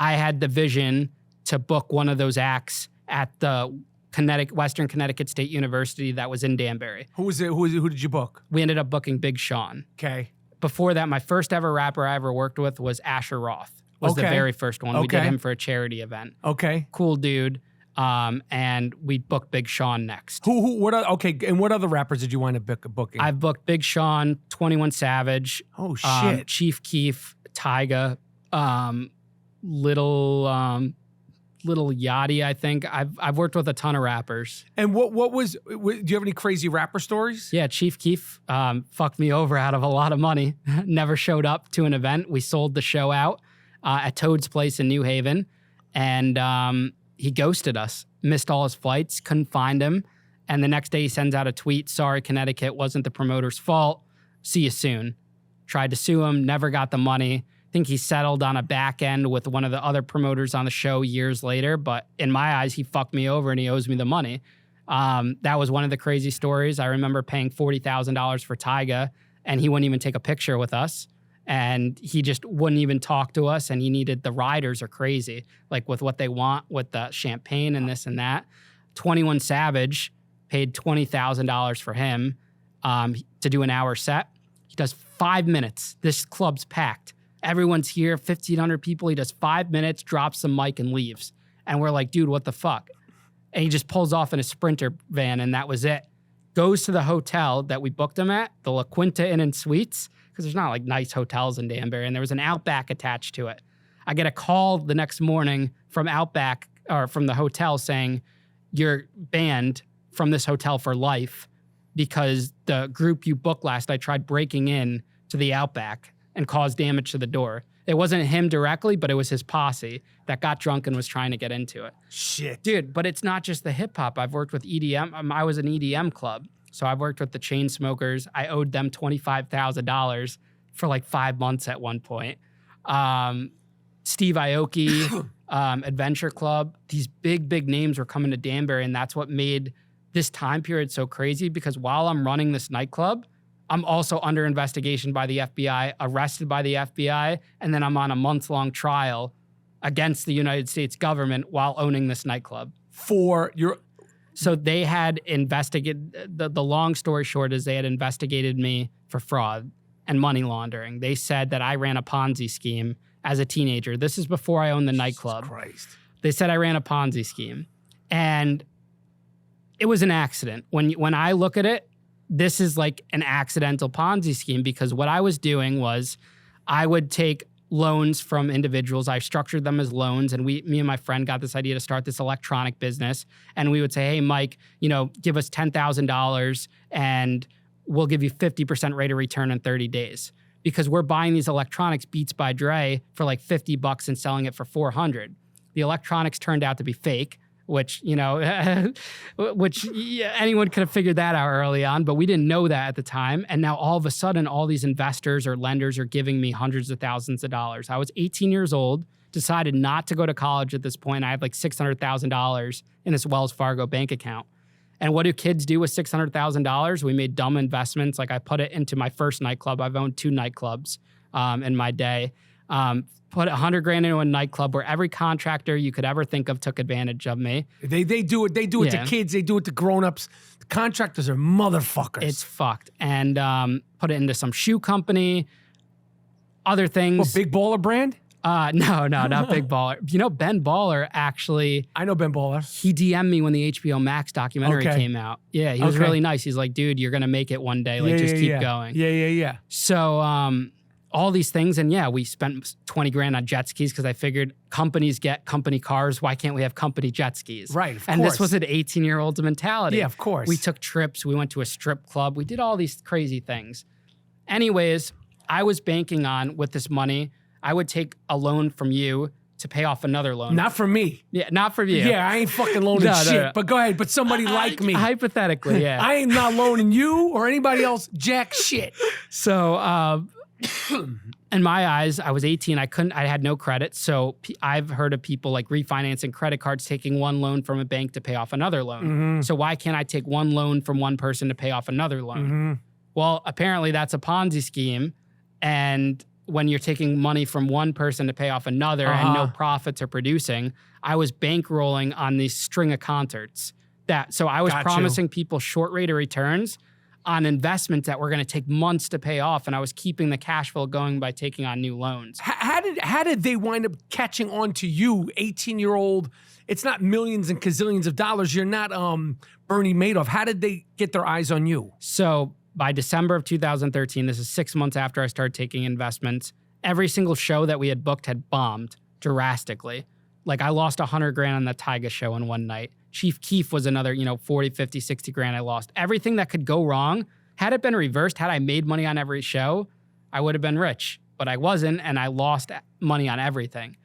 [SPEAKER 2] I had the vision to book one of those acts at the Western Connecticut State University that was in Danbury.
[SPEAKER 1] Who did you book?
[SPEAKER 2] We ended up booking Big Sean.
[SPEAKER 1] Okay.
[SPEAKER 2] Before that, my first ever rapper I ever worked with was Asher Roth. Was the very first one. We did him for a charity event.
[SPEAKER 1] Okay.
[SPEAKER 2] Cool dude. And we booked Big Sean next.
[SPEAKER 1] And what other rappers did you wind up booking?
[SPEAKER 2] I've booked Big Sean, 21 Savage.
[SPEAKER 1] Oh, shit.
[SPEAKER 2] Chief Keef, Tyga, Little Yachty, I think. I've worked with a ton of rappers.
[SPEAKER 1] And do you have any crazy rapper stories?
[SPEAKER 2] Yeah, Chief Keef fucked me over out of a lot of money. Never showed up to an event. We sold the show out at Toad's Place in New Haven. And he ghosted us, missed all his flights, couldn't find him. And the next day he sends out a tweet, sorry, Connecticut, wasn't the promoter's fault. See you soon. Tried to sue him, never got the money. I think he settled on a back end with one of the other promoters on the show years later. But in my eyes, he fucked me over and he owes me the money. That was one of the crazy stories. I remember paying $40,000 for Tyga and he wouldn't even take a picture with us. And he just wouldn't even talk to us. And he needed, the riders are crazy, like with what they want with the champagne and this and that. 21 Savage paid $20,000 for him to do an hour set. He does 5 minutes. This club's packed. Everyone's here, 1,500 people. He does 5 minutes, drops the mic and leaves. And we're like, dude, what the fuck? And he just pulls off in a Sprinter van and that was it. Goes to the hotel that we booked him at, the La Quinta Inn and Suites, because there's not like nice hotels in Danbury, and there was an Outback attached to it. I get a call the next morning from Outback, or from the hotel, saying, you're banned from this hotel for life because the group you booked last night tried breaking in to the Outback and caused damage to the door. It wasn't him directly, but it was his posse that got drunk and was trying to get into it.
[SPEAKER 1] Shit.
[SPEAKER 2] Dude, but it's not just the hip hop. I've worked with EDM. I was an EDM club. So I've worked with the Chainsmokers. I owed them $25,000 for like 5 months at one point. Steve Aoki, Adventure Club. These big names were coming to Danbury, and that's what made this time period so crazy, because while I'm running this nightclub, I'm also under investigation by the FBI, arrested by the FBI, and then I'm on a month-long trial against the United States government while owning this nightclub. So they had investigated, the long story short is they had investigated me for fraud and money laundering. They said that I ran a Ponzi scheme as a teenager. This is before I owned the nightclub.
[SPEAKER 1] Jesus Christ.
[SPEAKER 2] They said I ran a Ponzi scheme. And it was an accident. When I look at it, this is like an accidental Ponzi scheme, because what I was doing was I would take loans from individuals. I structured them as loans, and me and my friend got this idea to start this electronic business. And we would say, hey, Mike, give us $10,000 and we'll give you 50% rate of return in 30 days. Because we're buying these electronics, Beats by Dre, for like $50 and selling it for $400. The electronics turned out to be fake, which anyone could have figured that out early on, but we didn't know that at the time. And now all of a sudden, all these investors or lenders are giving me hundreds of thousands of dollars. I was 18 years old, decided not to go to college at this point. I had like $600,000 in this Wells Fargo bank account. And what do kids do with $600,000? We made dumb investments. Like I put it into my first nightclub. I've owned 2 nightclubs in my day. Put $100,000 into a nightclub where every contractor you could ever think of took advantage of me.
[SPEAKER 1] They do it. They do it to kids. They do it to grown-ups. The contractors are motherfuckers.
[SPEAKER 2] It's fucked. And put it into some shoe company, other things.
[SPEAKER 1] What, Big Baller brand?
[SPEAKER 2] No, not Big Baller. Ben Baller actually.
[SPEAKER 1] I know Ben Baller.
[SPEAKER 2] He DM'd me when the HBO Max documentary came out. Yeah, he was really nice. He's like, dude, you're going to make it one day. Like, just keep going.
[SPEAKER 1] Yeah.
[SPEAKER 2] So, all these things. And yeah, we spent $20,000 on jet skis because I figured companies get company cars. Why can't we have company jet skis?
[SPEAKER 1] Right, of
[SPEAKER 2] And
[SPEAKER 1] course.
[SPEAKER 2] this was an 18-year-old's mentality.
[SPEAKER 1] Yeah, of course.
[SPEAKER 2] We took trips. We went to a strip club. We did all these crazy things. Anyways, I was banking on with this money, I would take a loan from you to pay off another loan.
[SPEAKER 1] Not from me.
[SPEAKER 2] Yeah, not for you.
[SPEAKER 1] Yeah, I ain't fucking loaning shit. No. But go ahead. But somebody like me.
[SPEAKER 2] Hypothetically, yeah.
[SPEAKER 1] I ain't not loaning you or anybody else jack shit.
[SPEAKER 2] So, in my eyes, I was 18. I had no credit. So I've heard of people like refinancing credit cards, taking one loan from a bank to pay off another loan. Mm-hmm. So why can't I take one loan from one person to pay off another loan? Mm-hmm. Well, apparently that's a Ponzi scheme. And when you're taking money from one person to pay off another and no profits are producing, I was bankrolling on these string of concerts. So I was promising people short rate of returns on investments that were going to take months to pay off, and I was keeping the cash flow going by taking on new loans.
[SPEAKER 1] How did they wind up catching on to you, 18-year-old? It's not millions and gazillions of dollars. You're not Bernie Madoff. How did they get their eyes on you?
[SPEAKER 2] So by December of 2013, this is 6 months after I started taking investments, every single show that we had booked had bombed drastically. Like I lost 100 grand on the Tyga show in one night. Chief Keef was another, 40, 50, 60 grand I lost. Everything that could go wrong, had it been reversed, had I made money on every show, I would have been rich. But I wasn't, and I lost money on everything.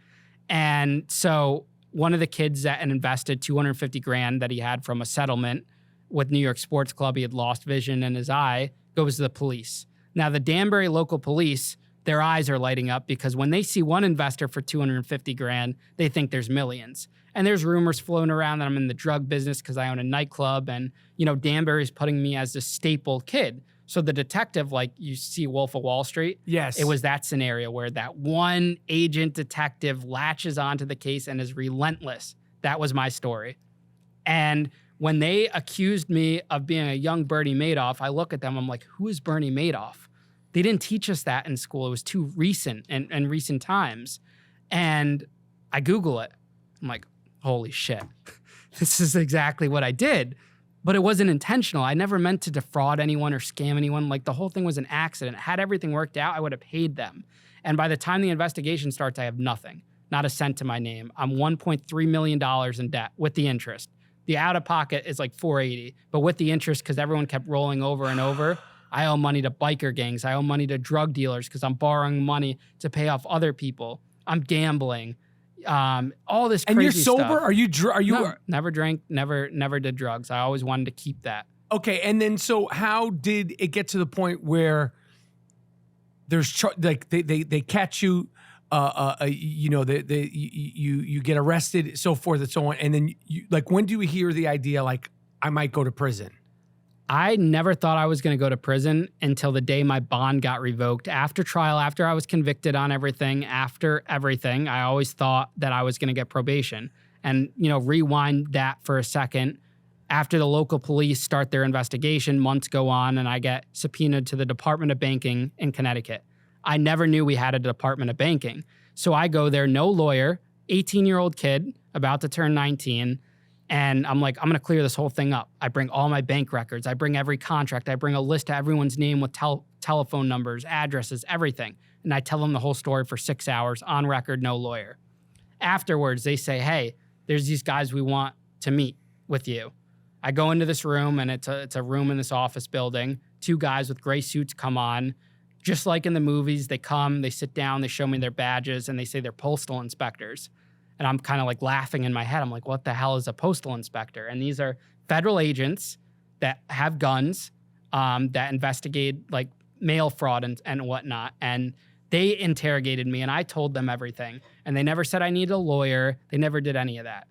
[SPEAKER 2] And so one of the kids that had invested 250 grand that he had from a settlement with New York Sports Club, he had lost vision in his eye, goes to the police. Now, the Danbury local police, their eyes are lighting up because when they see one investor for 250 grand, they think there's millions. And there's rumors floating around that I'm in the drug business because I own a nightclub. And, Danbury's putting me as the staple kid. So the detective, like you see Wolf of Wall Street.
[SPEAKER 1] Yes.
[SPEAKER 2] It was that scenario where that one agent detective latches onto the case and is relentless. That was my story. And when they accused me of being a young Bernie Madoff, I look at them, I'm like, who is Bernie Madoff? They didn't teach us that in school. It was too recent and recent times. And I Google it. I'm like, holy shit, this is exactly what I did. But it wasn't intentional. I never meant to defraud anyone or scam anyone. Like the whole thing was an accident. Had everything worked out, I would have paid them. And by the time the investigation starts, I have nothing, not a cent to my name. I'm $1.3 million in debt with the interest. The out of pocket is like $480, but with the interest, because everyone kept rolling over and over, I owe money to biker gangs. I owe money to drug dealers because I'm borrowing money to pay off other people. I'm gambling. All this crazy stuff.
[SPEAKER 1] And you're sober? Are you?
[SPEAKER 2] No, never drank, never did drugs. I always wanted to keep that.
[SPEAKER 1] Okay, and then so how did it get to the point where there's like they catch you, you get arrested, so forth and so on, and then when do you hear the idea like I might go to prison?
[SPEAKER 2] I never thought I was going to go to prison until the day my bond got revoked. After trial, after I was convicted on everything, after everything, I always thought that I was going to get probation. And, rewind that for a second. After the local police start their investigation, months go on, and I get subpoenaed to the Department of Banking in Connecticut. I never knew we had a Department of Banking. So I go there, no lawyer, 18-year-old kid, about to turn 19, and I'm like, I'm going to clear this whole thing up. I bring all my bank records. I bring every contract. I bring a list of everyone's name with telephone numbers, addresses, everything. And I tell them the whole story for 6 hours, on record, no lawyer. Afterwards, they say, hey, there's these guys we want to meet with you. I go into this room, and it's a room in this office building. 2 guys with gray suits come on. Just like in the movies, they come, they sit down, they show me their badges, and they say they're postal inspectors. And I'm kind of like laughing in my head. I'm like, what the hell is a postal inspector? And these are federal agents that have guns, that investigate like mail fraud and whatnot. And they interrogated me, and I told them everything. And they never said I needed a lawyer. They never did any of that.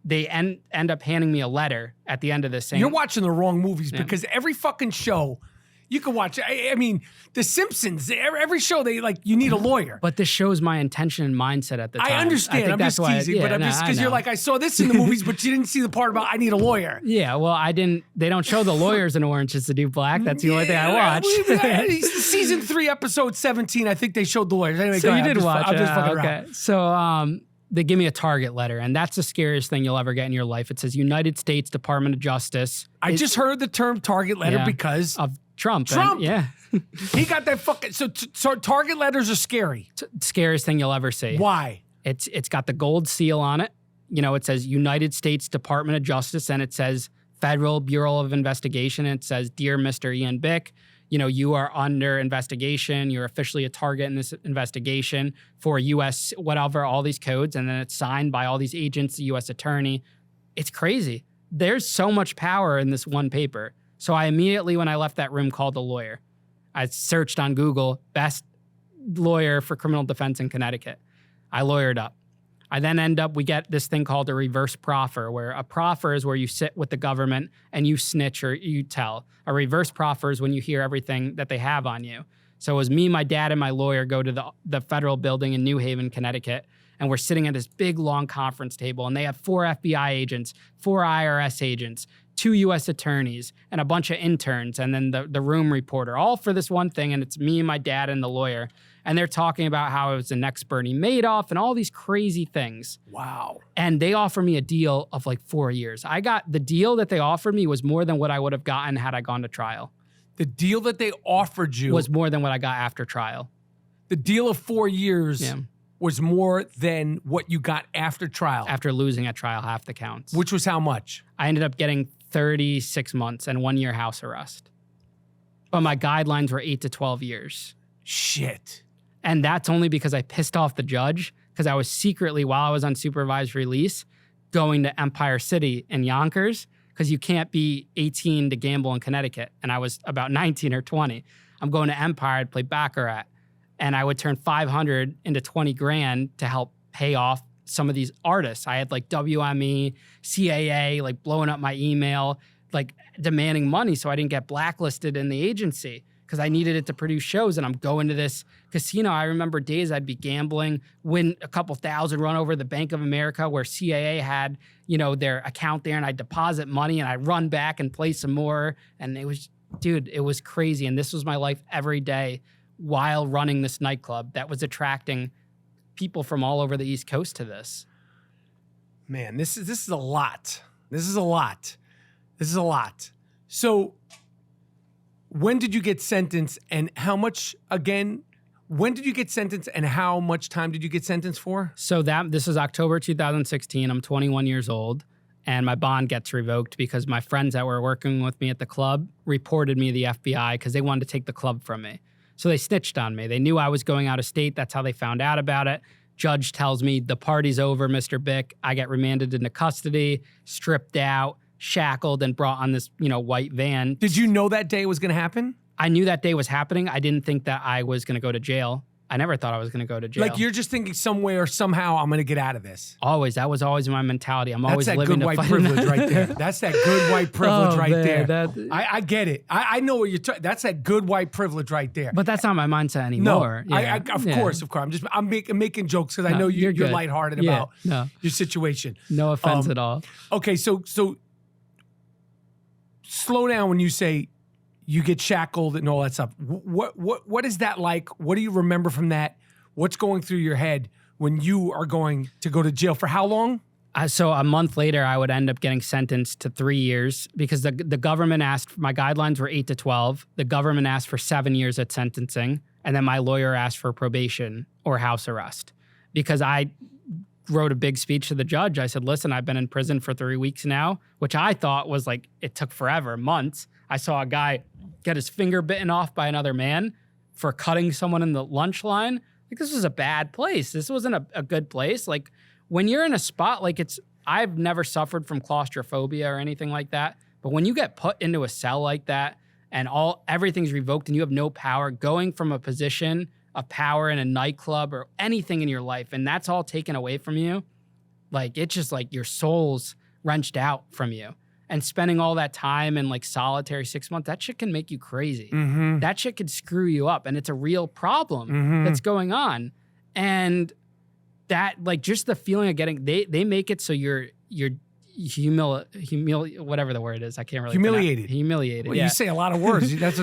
[SPEAKER 2] They end up handing me a letter at the end of this saying,
[SPEAKER 1] you're watching the wrong movies, because every fucking show you can watch. I mean, The Simpsons, every show you need a lawyer.
[SPEAKER 2] But this shows my intention and mindset at the time.
[SPEAKER 1] I understand. I'm just teasing, but I'm just because you're like, I saw this in the movies, but you didn't see the part about I need a lawyer.
[SPEAKER 2] Yeah, well, I didn't. They don't show the lawyers in Orange Is the New Black. That's the only thing I watched.
[SPEAKER 1] Season 3, episode 17. I think they showed the lawyers. Anyway,
[SPEAKER 2] so you did watch it.
[SPEAKER 1] I'm just fucking around.
[SPEAKER 2] So they give me a target letter, and that's the scariest thing you'll ever get in your life. It says United States Department of Justice.
[SPEAKER 1] I just heard the term target letter because
[SPEAKER 2] of Trump.
[SPEAKER 1] Yeah. He got that fucking... So target letters are scary.
[SPEAKER 2] Scariest thing you'll ever see.
[SPEAKER 1] Why?
[SPEAKER 2] It's got the gold seal on it. It says United States Department of Justice, and it says Federal Bureau of Investigation, and it says, Dear Mr. Ian Bick, you are under investigation. You're officially a target in this investigation for U.S. whatever, all these codes. And then it's signed by all these agents, the U.S. attorney. It's crazy. There's so much power in this one paper. So I immediately, when I left that room, called a lawyer. I searched on Google, best lawyer for criminal defense in Connecticut. I lawyered up. I then we get this thing called a reverse proffer, where a proffer is where you sit with the government and you snitch or you tell. A reverse proffer is when you hear everything that they have on you. So it was me, my dad, and my lawyer go to the federal building in New Haven, Connecticut, and we're sitting at this big, long conference table, and they have 4 FBI agents, 4 IRS agents, 2 U.S. attorneys, and a bunch of interns, and then the room reporter, all for this one thing, and it's me and my dad and the lawyer. And they're talking about how I was the next Bernie Madoff and all these crazy things.
[SPEAKER 1] Wow.
[SPEAKER 2] And they offer me a deal of like 4 years. The deal that they offered me was more than what I would have gotten had I gone to trial.
[SPEAKER 1] The deal that they offered you
[SPEAKER 2] was more than what I got after trial.
[SPEAKER 1] The deal of 4 years was more than what you got after trial.
[SPEAKER 2] After losing at trial half the counts.
[SPEAKER 1] Which was how much?
[SPEAKER 2] I ended up getting 36 months and 1 year house arrest. But my guidelines were 8 to 12 years.
[SPEAKER 1] Shit.
[SPEAKER 2] And that's only because I pissed off the judge, because I was secretly, while I was on supervised release, going to Empire City in Yonkers, because you can't be 18 to gamble in Connecticut. And I was about 19 or 20. I'm going to Empire, I'd play Baccarat. And I would turn 500 into 20 grand to help pay off some of these artists. I had like WME, CAA, like blowing up my email, like demanding money so I didn't get blacklisted in the agency, because I needed it to produce shows. And I'm going to this casino. I remember days I'd be gambling, win a couple thousand, run over the Bank of America where CAA had, their account there, and I'd deposit money and I'd run back and play some more. And it was crazy. And this was my life every day while running this nightclub that was attracting people from all over the East Coast to this.
[SPEAKER 1] Man, this is a lot. This is a lot. So when did you get sentenced, and how much, again, when did you get sentenced and how much time did you get sentenced for?
[SPEAKER 2] So this is October 2016. I'm 21 years old, and my bond gets revoked because my friends that were working with me at the club reported me to the FBI because they wanted to take the club from me. So they snitched on me. They knew I was going out of state. That's how they found out about it. Judge tells me, the party's over, Mr. Bick. I get remanded into custody, stripped out, shackled, and brought on this, white van.
[SPEAKER 1] Did you know that day was going to happen?
[SPEAKER 2] I knew that day was happening. I didn't think that I was going to go to jail. I never thought I was going to go to jail.
[SPEAKER 1] Like, you're just thinking some way or somehow I'm going to get out of this.
[SPEAKER 2] Always. That was always my mentality. I'm always living to fight.
[SPEAKER 1] That's that good white privilege right there. That's that good white privilege there. I get it. I know what you're talking. That's that good white privilege right there.
[SPEAKER 2] But that's not my mindset anymore.
[SPEAKER 1] No, of course. I'm making jokes because I know you're lighthearted about your situation.
[SPEAKER 2] No offense at all.
[SPEAKER 1] Okay, so slow down when you say you get shackled and all that stuff. What is that like? What do you remember from that? What's going through your head when you are going to go to jail for how long?
[SPEAKER 2] So a month later, I would end up getting sentenced to 3 years because the government asked, my guidelines were 8 to 12. The government asked for 7 years at sentencing. And then my lawyer asked for probation or house arrest because I wrote a big speech to the judge. I said, listen, I've been in prison for 3 weeks now, which I thought was like, it took forever, months. I saw a guy get his finger bitten off by another man for cutting someone in the lunch line. Like, this was a bad place. This wasn't a good place. Like, when you're in a spot, like I've never suffered from claustrophobia or anything like that. But when you get put into a cell like that and everything's revoked and you have no power, going from a position of power in a nightclub or anything in your life, and that's all taken away from you, like, it's just like your soul's wrenched out from you. And spending all that time in like solitary 6 months, that shit can make you crazy. Mm-hmm. That shit could screw you up. And it's a real problem that's going on. And that, like, just the feeling of getting, they make it so you're whatever the word is. I can't really humiliated.
[SPEAKER 1] Well, you say a lot of words. That's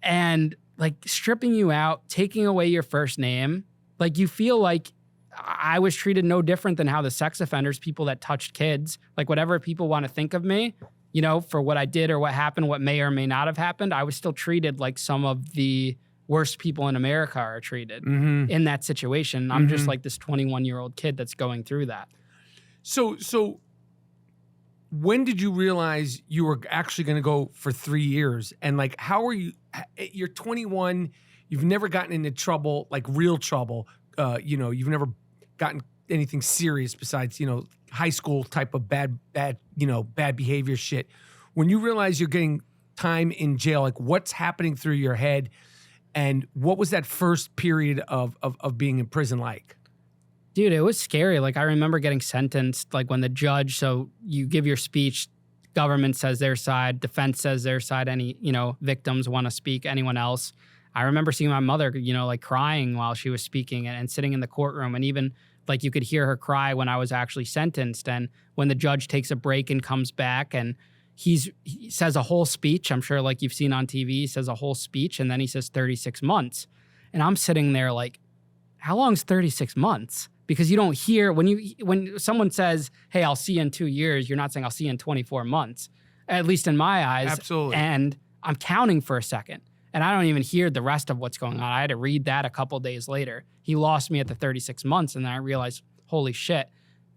[SPEAKER 2] and like stripping you out, taking away your first name. Like, you feel like I was treated no different than how the sex offenders, people that touched kids, like whatever people want to think of me, for what I did or what happened, what may or may not have happened, I was still treated like some of the worst people in America are treated in that situation. I'm just like this 21-year-old kid that's going through that.
[SPEAKER 1] So when did you realize you were actually going to go for 3 years? And like, how were you, You're 21. You've never gotten into trouble, like real trouble. You've never gotten anything serious besides, high school type of bad behavior shit. When you realize you're getting time in jail, like what's happening through your head, and what was that first period of being in prison like?
[SPEAKER 2] Dude, it was scary. Like I remember getting sentenced, like when the judge, so you give your speech, government says their side, defense says their side, any, victims want to speak, anyone else. I remember seeing my mother, like crying while she was speaking and sitting in the courtroom. And even like you could hear her cry when I was actually sentenced. And when the judge takes a break and comes back and he says a whole speech, I'm sure like you've seen on TV, he says a whole speech and then he says 36 months. And I'm sitting there like, how long's 36 months? Because you don't hear, when someone says, hey, I'll see you in 2 years, you're not saying I'll see you in 24 months, at least in my eyes.
[SPEAKER 1] Absolutely.
[SPEAKER 2] And I'm counting for a second. And I don't even hear the rest of what's going on. I had to read that a couple days later. He lost me at the 36 months, and then I realized, holy shit,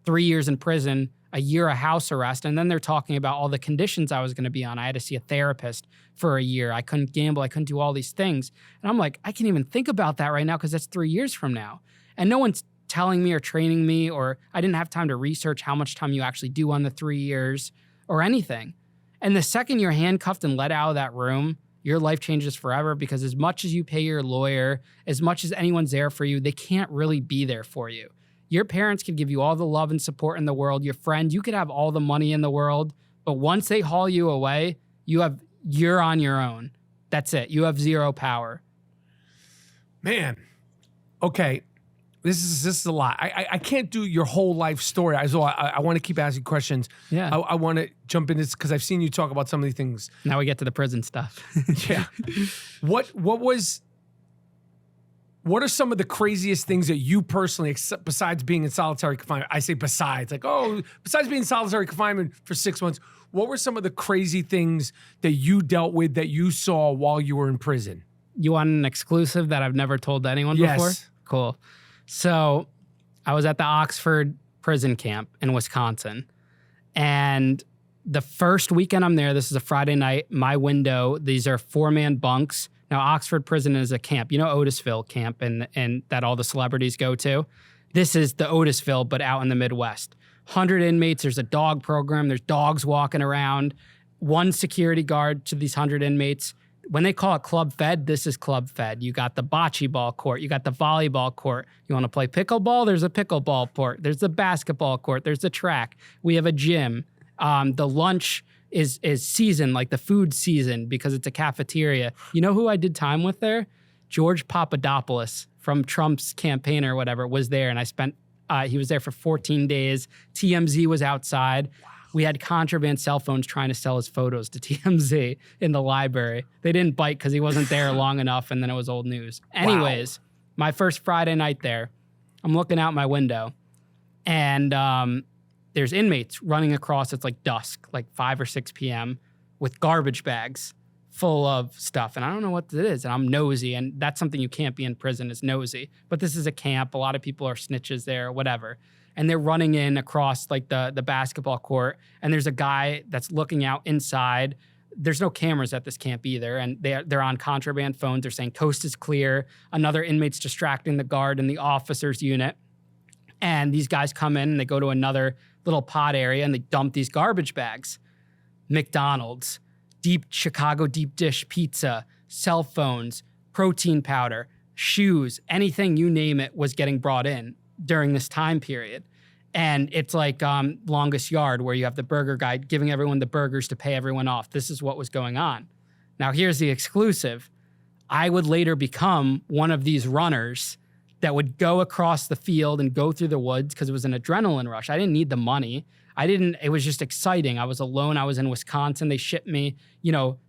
[SPEAKER 2] 3 years in prison, a year of house arrest, and then they're talking about all the conditions I was going to be on. I had to see a therapist for a year. I couldn't gamble. I couldn't do all these things. And I'm like, I can't even think about that right now because that's 3 years from now. And no one's telling me or training me, or I didn't have time to research how much time you actually do on the 3 years or anything. And the second you're handcuffed and let out of that room, your life changes forever, because as much as you pay your lawyer, as much as anyone's there for you, they can't really be there for you. Your parents could give you all the love and support in the world. Your friend, you could have all the money in the world, but once they haul you away, you're on your own. That's it. You have zero power.
[SPEAKER 1] Man, okay. This is a lot. I can't do your whole life story. I want to keep asking questions.
[SPEAKER 2] Yeah.
[SPEAKER 1] I want to jump into this because I've seen you talk about some of these things.
[SPEAKER 2] Now we get to the prison stuff.
[SPEAKER 1] Yeah. What are some of the craziest things that you personally, besides being in solitary confinement, I say besides being in solitary confinement for 6 months, what were some of the crazy things that you dealt with that you saw while you were in prison?
[SPEAKER 2] You want an exclusive that I've never told to anyone
[SPEAKER 1] Yes.
[SPEAKER 2] before? Cool. So I was at the Oxford prison camp in Wisconsin. And the first weekend I'm there, this is a Friday night, my window, these are 4-man bunks. Now, Oxford prison is a camp. You know Otisville camp and that all the celebrities go to? This is the Otisville, but out in the Midwest. 100 inmates. There's a dog program. There's dogs walking around. One security guard to these 100 inmates. When they call it club fed, this is club fed. You got the bocce ball court. You got the volleyball court. You want to play pickleball? There's a pickleball court. There's the basketball court. There's the track. We have a gym. The lunch is seasoned, like the food season, because it's a cafeteria. You know who I did time with there? George Papadopoulos from Trump's campaign or whatever was there, and I spent. He was there for 14 days. TMZ was outside. Wow. We had contraband cell phones trying to sell his photos to TMZ in the library. They didn't bite because he wasn't there long enough, and then it was old news. Anyways, My first Friday night there, I'm looking out my window, and there's inmates running across. It's like dusk, like 5 or 6 p.m., with garbage bags full of stuff. And I don't know what it is, and I'm nosy, and that's something you can't be in prison is nosy. But this is a camp. A lot of people are snitches there, whatever. And they're running in across like the basketball court, and there's a guy that's looking out inside. There's no cameras at this camp either, and they're on contraband phones. They're saying coast is clear. Another inmate's distracting the guard in the officer's unit. And these guys come in and they go to another little pod area and they dump these garbage bags. McDonald's, Chicago deep dish pizza, cell phones, protein powder, shoes, anything you name it was getting brought in during this time period. And it's like Longest Yard, where you have the burger guy giving everyone the burgers to pay everyone off. This is what was going on. Now, here's the exclusive. I would later become one of these runners that would go across the field and go through the woods because it was an adrenaline rush. I didn't need the money. It was just exciting. I was alone. I was in Wisconsin. They shipped me,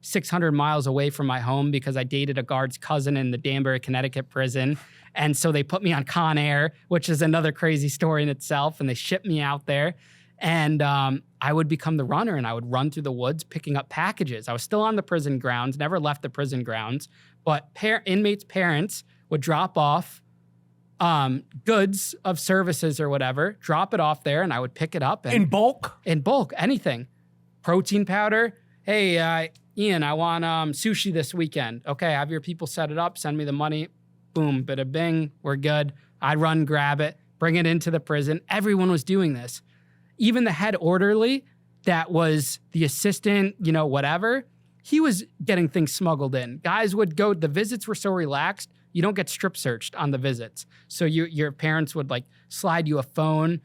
[SPEAKER 2] 600 miles away from my home because I dated a guard's cousin in the Danbury, Connecticut prison. And so they put me on Con Air, which is another crazy story in itself. And they shipped me out there. And I would become the runner, and I would run through the woods picking up packages. I was still on the prison grounds, never left the prison grounds. But inmates' parents would drop off goods of services or whatever, drop it off there, and I would pick it up. And
[SPEAKER 1] in bulk?
[SPEAKER 2] In bulk, anything. Protein powder. Hey, Ian, I want sushi this weekend. Okay, have your people set it up, send me the money. Boom, bada bing, we're good. I'd run, grab it, bring it into the prison. Everyone was doing this. Even the head orderly that was the assistant, whatever, he was getting things smuggled in. Guys would go, the visits were so relaxed, you don't get strip searched on the visits. So your parents would like slide you a phone.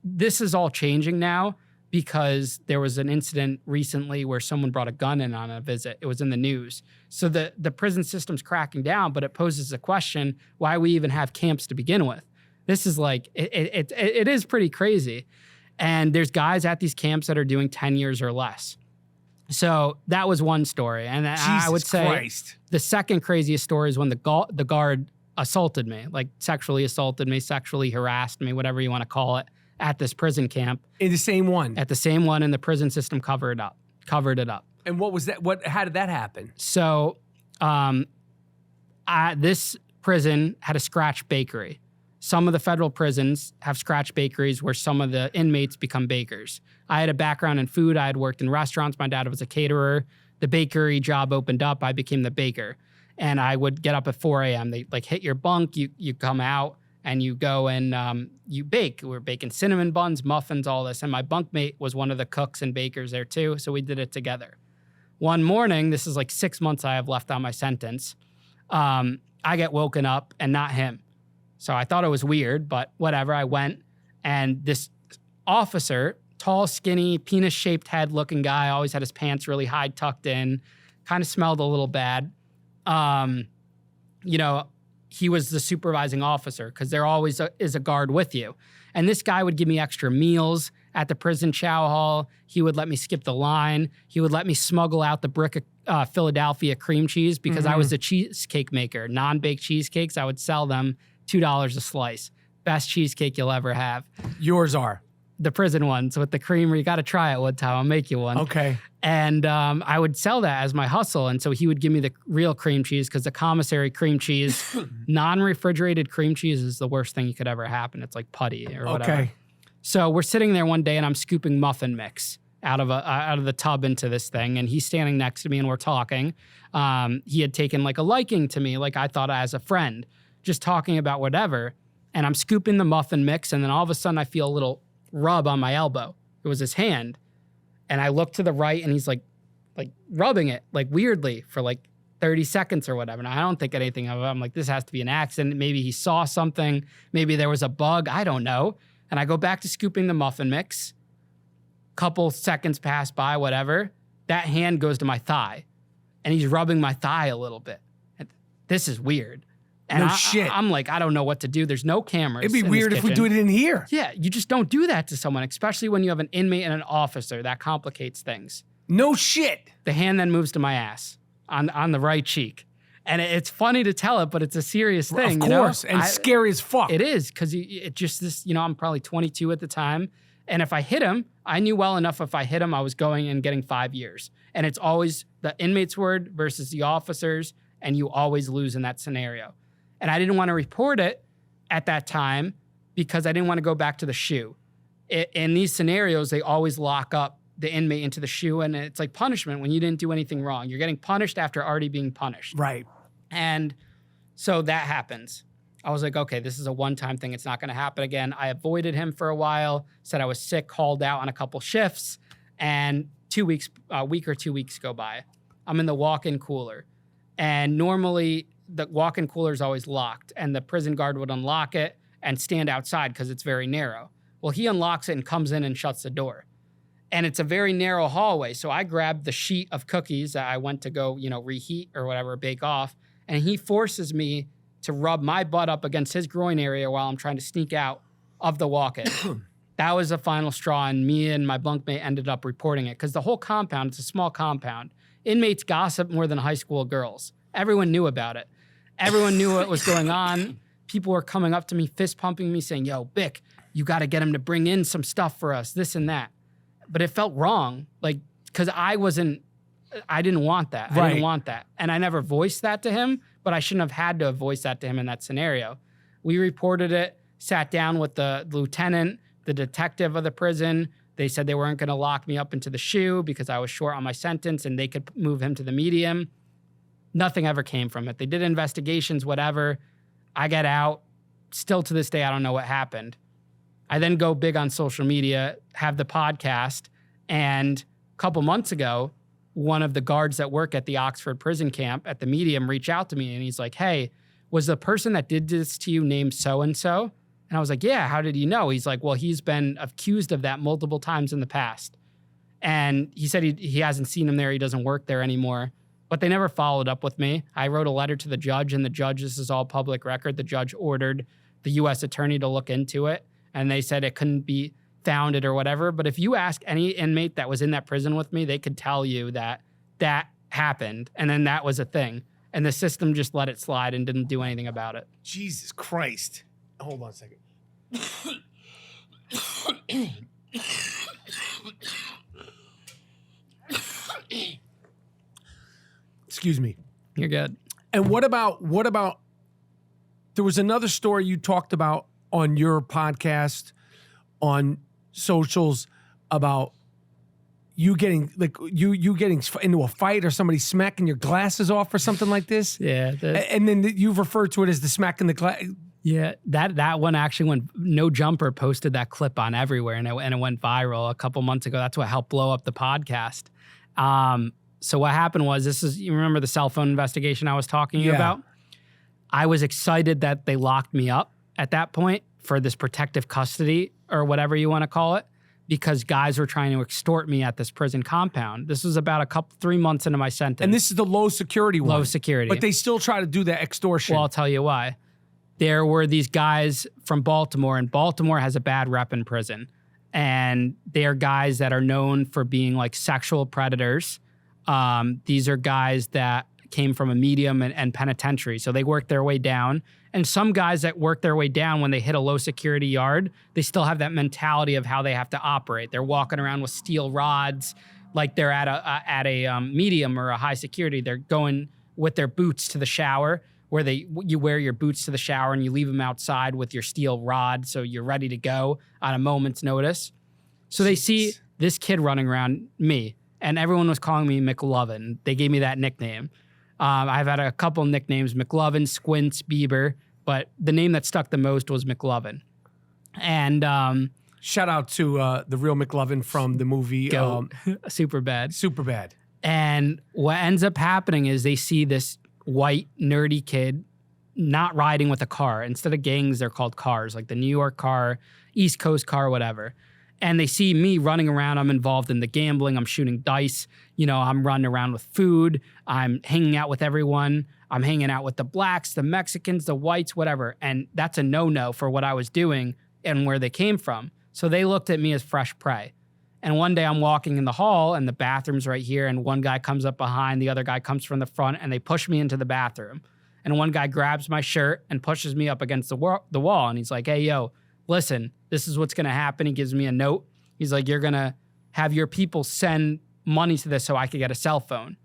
[SPEAKER 2] This is all changing now because there was an incident recently where someone brought a gun in on a visit. It was in the news. So the prison system's cracking down, but it poses a question, why we even have camps to begin with? This is like, it is pretty crazy. And there's guys at these camps that are doing 10 years or less. So that was one story. And I would say the second craziest story is when the guard assaulted me, like sexually assaulted me, sexually harassed me, whatever you want to call it, at this prison camp.
[SPEAKER 1] In the same one?
[SPEAKER 2] At the same one, and the prison system covered it up.
[SPEAKER 1] And what was that? How did that happen?
[SPEAKER 2] So this prison had a scratch bakery. Some of the federal prisons have scratch bakeries where some of the inmates become bakers. I had a background in food. I had worked in restaurants. My dad was a caterer. The bakery job opened up. I became the baker. And I would get up at 4 a.m. They like hit your bunk. You come out and you go and you bake. We were baking cinnamon buns, muffins, all this. And my bunkmate was one of the cooks and bakers there too. So we did it together. One morning, this is like 6 months I have left on my sentence, I get woken up and not him. So I thought it was weird, but whatever. I went, and this officer, tall, skinny, penis-shaped head looking guy, always had his pants really high tucked in, kind of smelled a little bad. He was the supervising officer because there always is a guard with you. And this guy would give me extra meals at the prison chow hall. He would let me skip the line. He would let me smuggle out the brick of Philadelphia cream cheese because I was the cheesecake maker. Non-baked cheesecakes, I would sell them $2 a slice. Best cheesecake you'll ever have.
[SPEAKER 1] Yours are?
[SPEAKER 2] The prison ones with the creamer. You got to try it one time. I'll make you one.
[SPEAKER 1] Okay.
[SPEAKER 2] And I would sell that as my hustle. And so he would give me the real cream cheese because the commissary cream cheese, non-refrigerated cream cheese is the worst thing you could ever happen. It's like putty or whatever. Okay. So we're sitting there one day and I'm scooping muffin mix out of the tub into this thing. And he's standing next to me and we're talking. He had taken like a liking to me, like I thought as a friend, just talking about whatever. And I'm scooping the muffin mix. And then all of a sudden I feel a little rub on my elbow. It was his hand. And I look to the right and he's like rubbing it like weirdly for like 30 seconds or whatever. And I don't think anything of it. I'm like, this has to be an accident. Maybe he saw something. Maybe there was a bug. I don't know. And I go back to scooping the muffin mix. Couple seconds pass by, whatever. That hand goes to my thigh. And he's rubbing my thigh a little bit. And this is weird. And
[SPEAKER 1] shit.
[SPEAKER 2] I'm like, I don't know what to do. There's no cameras.
[SPEAKER 1] It'd be weird if we do it in here.
[SPEAKER 2] Yeah, you just don't do that to someone, especially when you have an inmate and an officer. That complicates things.
[SPEAKER 1] No shit.
[SPEAKER 2] The hand then moves to my ass on the right cheek. And it's funny to tell it, but it's a serious thing.
[SPEAKER 1] Of course, and scary as fuck.
[SPEAKER 2] It is, because it just this. I'm probably 22 at the time. And if I hit him, I knew well enough if I hit him, I was going and getting 5 years. And it's always the inmate's word versus the officer's, and you always lose in that scenario. And I didn't want to report it at that time because I didn't want to go back to the shoe. In these scenarios, they always lock up the inmate into the shoe, and it's like punishment when you didn't do anything wrong. You're getting punished after already being punished.
[SPEAKER 1] Right.
[SPEAKER 2] And so that happens. I was like, okay, this is a one-time thing. It's not going to happen again. I avoided him for a while, said I was sick, called out on a couple shifts, and a week or 2 weeks go by. I'm in the walk-in cooler. And normally the walk-in cooler is always locked, and the prison guard would unlock it and stand outside because it's very narrow. Well, he unlocks it and comes in and shuts the door. And it's a very narrow hallway. So I grabbed the sheet of cookies that I went to go, reheat or whatever, bake off. And he forces me to rub my butt up against his groin area while I'm trying to sneak out of the walk-in. That was the final straw, and me and my bunkmate ended up reporting it because the whole compound, it's a small compound. Inmates gossip more than high school girls. Everyone knew about it. Everyone knew what was going on. People were coming up to me, fist pumping me, saying, yo, Bick, you got to get him to bring in some stuff for us, this and that. But it felt wrong, because I didn't want that.
[SPEAKER 1] Right.
[SPEAKER 2] I didn't want that. And I never voiced that to him, but I shouldn't have had to have voiced that to him in that scenario. We reported it, sat down with the lieutenant, the detective of the prison, They said they weren't going to lock me up into the shoe because I was short on my sentence and they could move him to the medium. Nothing ever came from it. They did investigations, whatever. I get out. Still to this day, I don't know what happened. I then go big on social media, have the podcast, and a couple months ago, one of the guards that work at the Oxford prison camp at the medium reached out to me and he's like, hey, was the person that did this to you named so-and-so? And I was like, yeah, how did you know? He's like, well, he's been accused of that multiple times in the past. And he said he hasn't seen him there. He doesn't work there anymore. But they never followed up with me. I wrote a letter to the judge, and the judge, this is all public record, the judge ordered the U.S. attorney to look into it. And they said it couldn't be founded or whatever. But if you ask any inmate that was in that prison with me, they could tell you that that happened. And then that was a thing. And the system just let it slide and didn't do anything about it.
[SPEAKER 1] Jesus Christ. Hold on a second. Excuse me.
[SPEAKER 2] You're good.
[SPEAKER 1] And what about, there was another story you talked about on your podcast, on socials, about you getting you getting into a fight or somebody smacking your glasses off or something like this.
[SPEAKER 2] Yeah.
[SPEAKER 1] And then you've referred to it as the smacking the glass.
[SPEAKER 2] Yeah, that one actually went. No Jumper posted that clip on everywhere, and it went viral a couple months ago. That's what helped blow up the podcast. So what happened was, you remember the cell phone investigation I was talking about? I was excited that they locked me up at that point for this protective custody or whatever you want to call it, because guys were trying to extort me at this prison compound. This was about 3 months into my sentence.
[SPEAKER 1] And this is the low security one.
[SPEAKER 2] Low security.
[SPEAKER 1] But they still try to do that extortion.
[SPEAKER 2] Well, I'll tell you why. There were these guys from Baltimore, and Baltimore has a bad rep in prison. And they are guys that are known for being like sexual predators. These are guys that came from a medium and penitentiary. So they work their way down. And some guys that work their way down, when they hit a low security yard, they still have that mentality of how they have to operate. They're walking around with steel rods like they're at a medium or a high security. They're going with their boots to the shower, where you wear your boots to the shower and you leave them outside with your steel rod so you're ready to go on a moment's notice. So they see this kid running around me, and everyone was calling me McLovin. They gave me that nickname. I've had a couple nicknames, McLovin, Squints, Bieber, but the name that stuck the most was McLovin. And
[SPEAKER 1] shout out to the real McLovin from the movie
[SPEAKER 2] Superbad.
[SPEAKER 1] Superbad.
[SPEAKER 2] And what ends up happening is they see this white, nerdy kid not riding with a car. Instead of gangs, they're called cars, like the New York car, East Coast car, whatever. And they see me running around. I'm involved in the gambling. I'm shooting dice. I'm running around with food. I'm hanging out with everyone. I'm hanging out with the blacks, the Mexicans, the whites, whatever. And that's a no-no for what I was doing and where they came from. So they looked at me as fresh prey. And one day I'm walking in the hall and the bathroom's right here, and one guy comes up behind, the other guy comes from the front, and they push me into the bathroom. And one guy grabs my shirt and pushes me up against the wall, and he's like, hey, yo, listen, this is what's going to happen. He gives me a note. He's like, you're going to have your people send money to this so I could get a cell phone.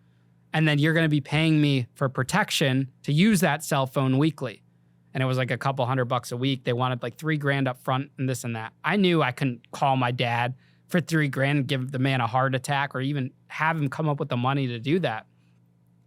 [SPEAKER 2] And then you're going to be paying me for protection to use that cell phone weekly. And it was like a couple $100 a week. They wanted like $3,000 up front and this and that. I knew I couldn't call my dad for $3,000 and give the man a heart attack or even have him come up with the money to do that.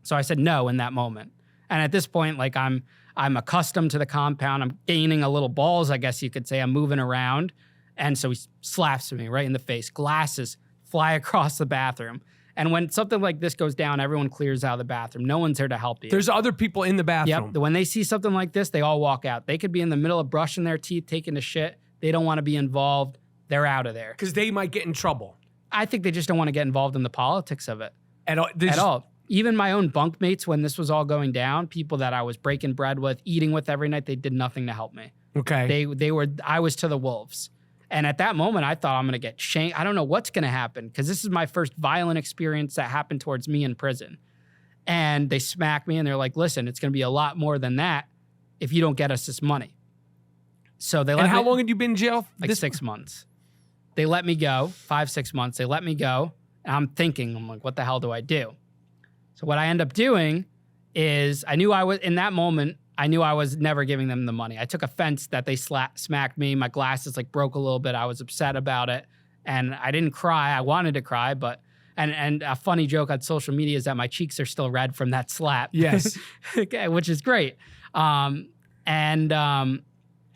[SPEAKER 2] So I said no in that moment. And at this point, like I'm accustomed to the compound. I'm gaining a little balls, I guess you could say. I'm moving around. And so he slaps me right in the face. Glasses fly across the bathroom. And when something like this goes down, everyone clears out of the bathroom. No one's there to help you.
[SPEAKER 1] There's other people in the bathroom.
[SPEAKER 2] Yep. When they see something like this, they all walk out. They could be in the middle of brushing their teeth, taking a shit. They don't want to be involved. They're out of there.
[SPEAKER 1] Because they might get in trouble.
[SPEAKER 2] I think they just don't want to get involved in the politics of it.
[SPEAKER 1] At
[SPEAKER 2] all. Even my own bunkmates, when this was all going down, people that I was breaking bread with, eating with every night, they did nothing to help me.
[SPEAKER 1] Okay.
[SPEAKER 2] I was to the wolves. And at that moment, I thought I'm going to get shanked. I don't know what's going to happen because this is my first violent experience that happened towards me in prison. And they smack me and they're like, listen, it's going to be a lot more than that if you don't get us this money. So they let me.
[SPEAKER 1] And how long had you been in jail?
[SPEAKER 2] Like 6 months. They let me go, 5-6 months. They let me go. And I'm like, what the hell do I do? So what I end up doing is in that moment, I knew I was never giving them the money. I took offense that they smacked me. My glasses like broke a little bit. I was upset about it. And I didn't cry. I wanted to cry, but and a funny joke on social media is that my cheeks are still red from that slap.
[SPEAKER 1] Yes.
[SPEAKER 2] Which is great. And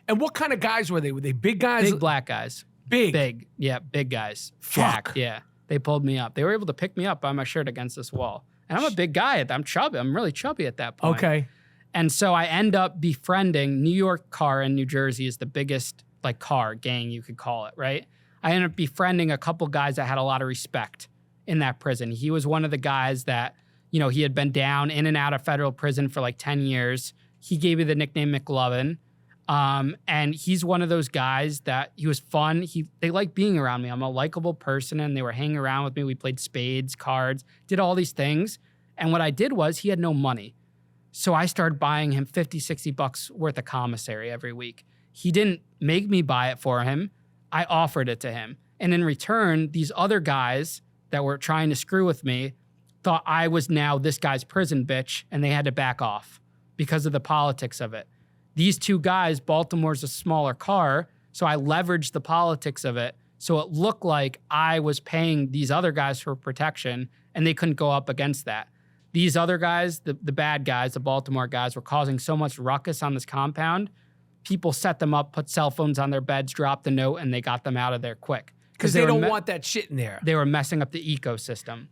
[SPEAKER 1] what kind of guys were they? Were they big guys?
[SPEAKER 2] big black guys.
[SPEAKER 1] Big.
[SPEAKER 2] Yeah, big guys.
[SPEAKER 1] Fuck.
[SPEAKER 2] Jacked, yeah. They pulled me up. They were able to pick me up by my shirt against this wall. And I'm a big guy. I'm chubby. I'm really chubby at that point.
[SPEAKER 1] Okay.
[SPEAKER 2] And so I end up befriending New York car in New Jersey is the biggest like car gang, you could call it, right? I ended up befriending a couple guys that had a lot of respect in that prison. He was one of the guys that, you know, he had been down in and out of federal prison for like 10 years. He gave me the nickname McLovin. And he's one of those guys that he was fun. They liked being around me. I'm a likable person and they were hanging around with me. We played spades, cards, did all these things. And what I did was he had no money. So I started buying him 50, 60 bucks worth of commissary every week. He didn't make me buy it for him. I offered it to him. And in return, these other guys that were trying to screw with me thought I was now this guy's prison bitch and they had to back off because of the politics of it. These two guys, Baltimore's a smaller car, so I leveraged the politics of it. So it looked like I was paying these other guys for protection and they couldn't go up against that. These other guys, the bad guys, the Baltimore guys, were causing so much ruckus on this compound. People set them up, put cell phones on their beds, dropped a note, and they got them out of there quick.
[SPEAKER 1] Because they don't want that shit in there.
[SPEAKER 2] They were messing up the ecosystem.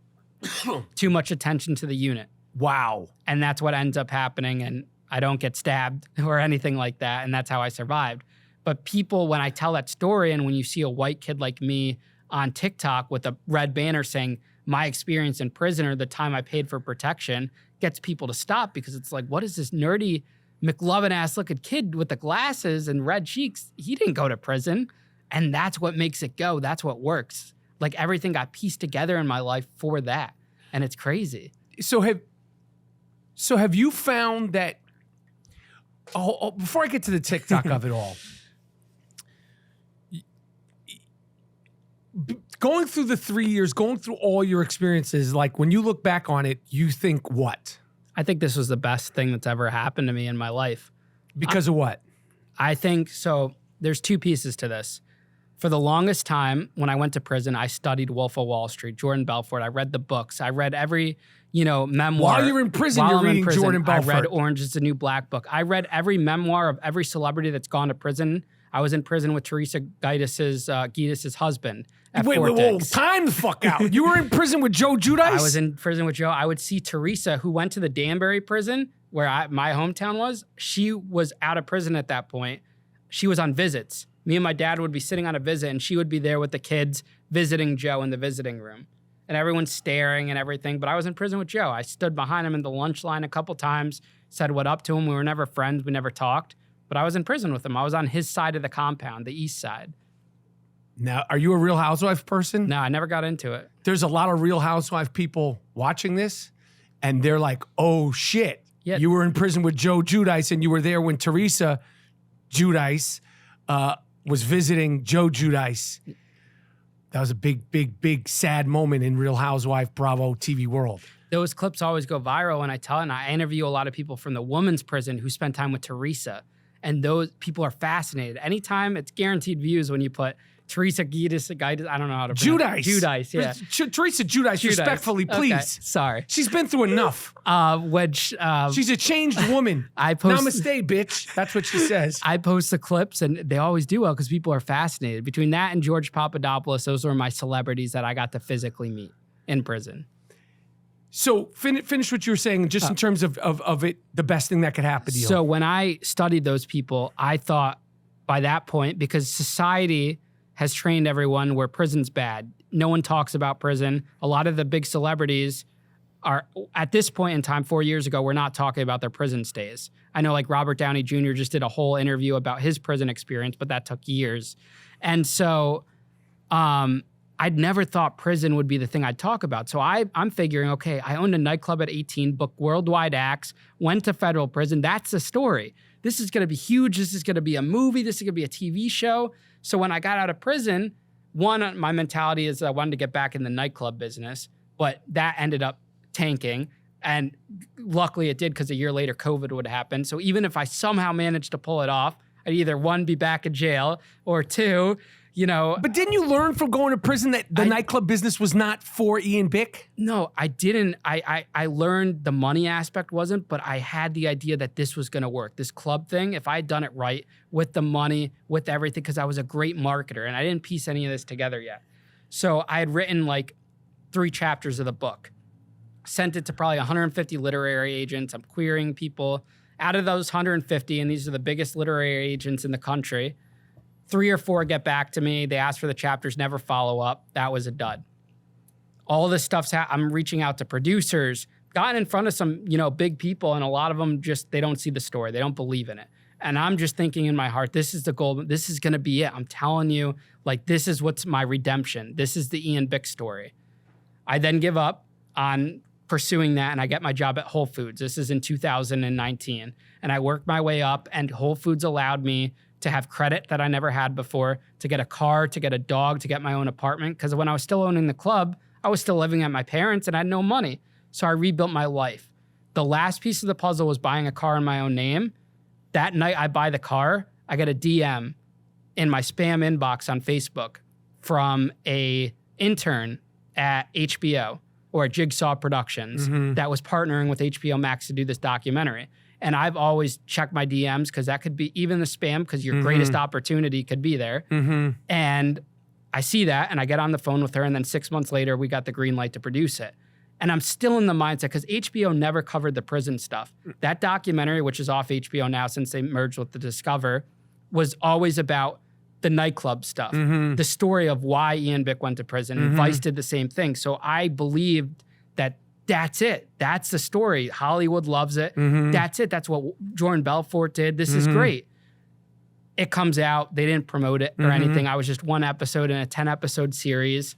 [SPEAKER 2] Too much attention to the unit.
[SPEAKER 1] Wow.
[SPEAKER 2] And that's what ends up happening. And I don't get stabbed or anything like that. And that's how I survived. But people, when I tell that story and when you see a white kid like me on TikTok with a red banner saying my experience in prison or the time I paid for protection, gets people to stop because it's like, what is this nerdy McLovin-ass looking kid with the glasses and red cheeks? He didn't go to prison. And that's what makes it go. That's what works. Like everything got pieced together in my life for that. And it's crazy.
[SPEAKER 1] So have you found that, before I get to the TikTok of it all, going through the 3 years, going through all your experiences, like when you look back on it, you think what?
[SPEAKER 2] I think this was the best thing that's ever happened to me in my life.
[SPEAKER 1] Because of what?
[SPEAKER 2] I think, so there's two pieces to this. For the longest time, when I went to prison, I studied Wolf of Wall Street, Jordan Belfort. I read the books. I read every, memoir.
[SPEAKER 1] While you're in prison, you're reading Jordan Belfort.
[SPEAKER 2] I read Orange is the New Black book. I read every memoir of every celebrity that's gone to prison. I was in prison with Teresa Giudice's husband at Fort Dix.
[SPEAKER 1] Time the fuck out. You were in prison with Joe Giudice?
[SPEAKER 2] I was in prison with Joe. I would see Teresa, who went to the Danbury prison, where my hometown was. She was out of prison at that point. She was on visits. Me and my dad would be sitting on a visit, and she would be there with the kids visiting Joe in the visiting room. And everyone's staring and everything, but I was in prison with Joe. I stood behind him in the lunch line a couple times, said what up to him. We were never friends. We never talked. But I was in prison with him. I was on his side of the compound, the east side.
[SPEAKER 1] Now, are you a Real Housewife person?
[SPEAKER 2] No, I never got into it.
[SPEAKER 1] There's a lot of Real Housewife people watching this, and they're like, oh, shit.
[SPEAKER 2] Yeah.
[SPEAKER 1] You were in prison with Joe Giudice, and you were there when Teresa Giudice was visiting Joe Giudice. That was a big, big, big sad moment in Real Housewife Bravo TV world.
[SPEAKER 2] Those clips always go viral when I tell it, and I interview a lot of people from the women's prison who spent time with Teresa. And those people are fascinated. Anytime, it's guaranteed views when you put Teresa Giudice, I don't know how to pronounce it. Giudice, yeah.
[SPEAKER 1] Teresa Giudice, respectfully, please.
[SPEAKER 2] Okay, sorry.
[SPEAKER 1] She's been through enough. She's a changed woman. Namaste, bitch. That's what she says.
[SPEAKER 2] I post the clips, and they always do well because people are fascinated. Between that and George Papadopoulos, those were my celebrities that I got to physically meet in prison.
[SPEAKER 1] So finish what you were saying, just in terms of it, the best thing that could happen to you.
[SPEAKER 2] So when I studied those people, I thought by that point, because society has trained everyone where prison's bad. No one talks about prison. A lot of the big celebrities are, at this point in time, 4 years ago, we're not talking about their prison stays. I know like Robert Downey Jr. just did a whole interview about his prison experience, but that took years. And so I'd never thought prison would be the thing I'd talk about. So I'm figuring, okay, I owned a nightclub at 18, booked worldwide acts, went to federal prison. That's the story. This is going to be huge. This is going to be a movie. This is going to be a TV show. So when I got out of prison, one, my mentality is I wanted to get back in the nightclub business, but that ended up tanking. And luckily it did, because a year later, COVID would happen. So even if I somehow managed to pull it off, I'd either one, be back in jail, or two, you know.
[SPEAKER 1] But didn't you learn from going to prison that the nightclub business was not for Ian Bick?
[SPEAKER 2] No, I didn't. I learned the money aspect wasn't, but I had the idea that this was going to work. This club thing, if I had done it right with the money, with everything, because I was a great marketer and I didn't piece any of this together yet. So I had written like 3 chapters of the book, sent it to probably 150 literary agents. I'm querying people. Out of those 150, and these are the biggest literary agents in the country, 3 or 4 get back to me. They ask for the chapters, never follow up. That was a dud. All this stuff's I'm reaching out to producers, gotten in front of some, big people, and a lot of them just, they don't see the story. They don't believe in it. And I'm just thinking in my heart, this is the goal. This is going to be it. I'm telling you, like, this is what's my redemption. This is the Ian Bick story. I then give up on pursuing that, and I get my job at Whole Foods. This is in 2019. And I worked my way up, and Whole Foods allowed me to have credit that I never had before, to get a car, to get a dog, to get my own apartment. Because when I was still owning the club, I was still living at my parents and I had no money. So I rebuilt my life. The last piece of the puzzle was buying a car in my own name. That night I buy the car, I get a DM in my spam inbox on Facebook from a intern at HBO or at Jigsaw Productions that was partnering with HBO Max to do this documentary. And I've always checked my DMs because that could be even the spam because your greatest opportunity could be there. And I see that and I get on the phone with her, and then 6 months later, we got the green light to produce it. And I'm still in the mindset because HBO never covered the prison stuff. That documentary, which is off HBO now since they merged with the Discover, was always about the nightclub stuff, the story of why Ian Bick went to prison. And Vice did the same thing. So I believed that that's it. That's the story. Hollywood loves it. That's it. That's what Jordan Belfort did. This is great. It comes out. They didn't promote it or anything. I was just 1 episode in a 10-episode series.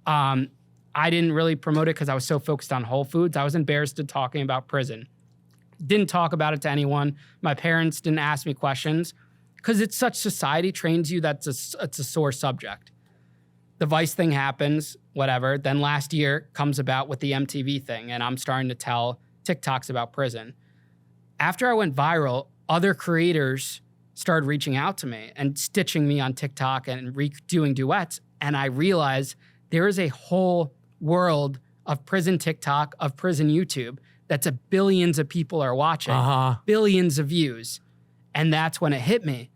[SPEAKER 2] I didn't really promote it because I was so focused on Whole Foods. I was embarrassed of talking about prison. Didn't talk about it to anyone. My parents didn't ask me questions because it's such society trains you that it's a sore subject. The Vice thing happens, whatever. Then last year comes about with the MTV thing, and I'm starting to tell TikToks about prison. After I went viral, other creators started reaching out to me and stitching me on TikTok and doing duets. And I realized there is a whole world of prison TikTok, of prison YouTube, that's billions of people are watching, billions of views. And that's when it hit me.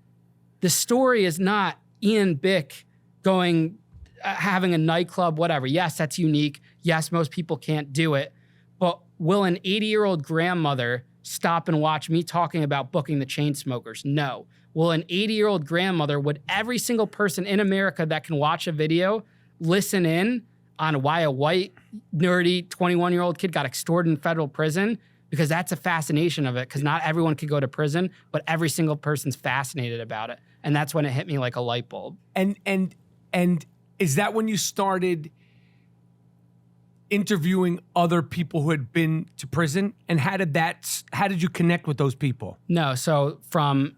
[SPEAKER 2] The story is not Ian Bick going, having a nightclub, whatever. Yes, that's unique. Yes, most people can't do it. But will an 80-year-old grandmother stop and watch me talking about booking the Chainsmokers? No. Will an 80-year-old grandmother, would every single person in America that can watch a video listen in on why a white, nerdy 21-year-old kid got extorted in federal prison? Because that's a fascination of it, because not everyone could go to prison, but every single person's fascinated about it. And that's when it hit me like a light bulb.
[SPEAKER 1] And is that when you started interviewing other people who had been to prison? And how did you connect with those people?
[SPEAKER 2] No, so from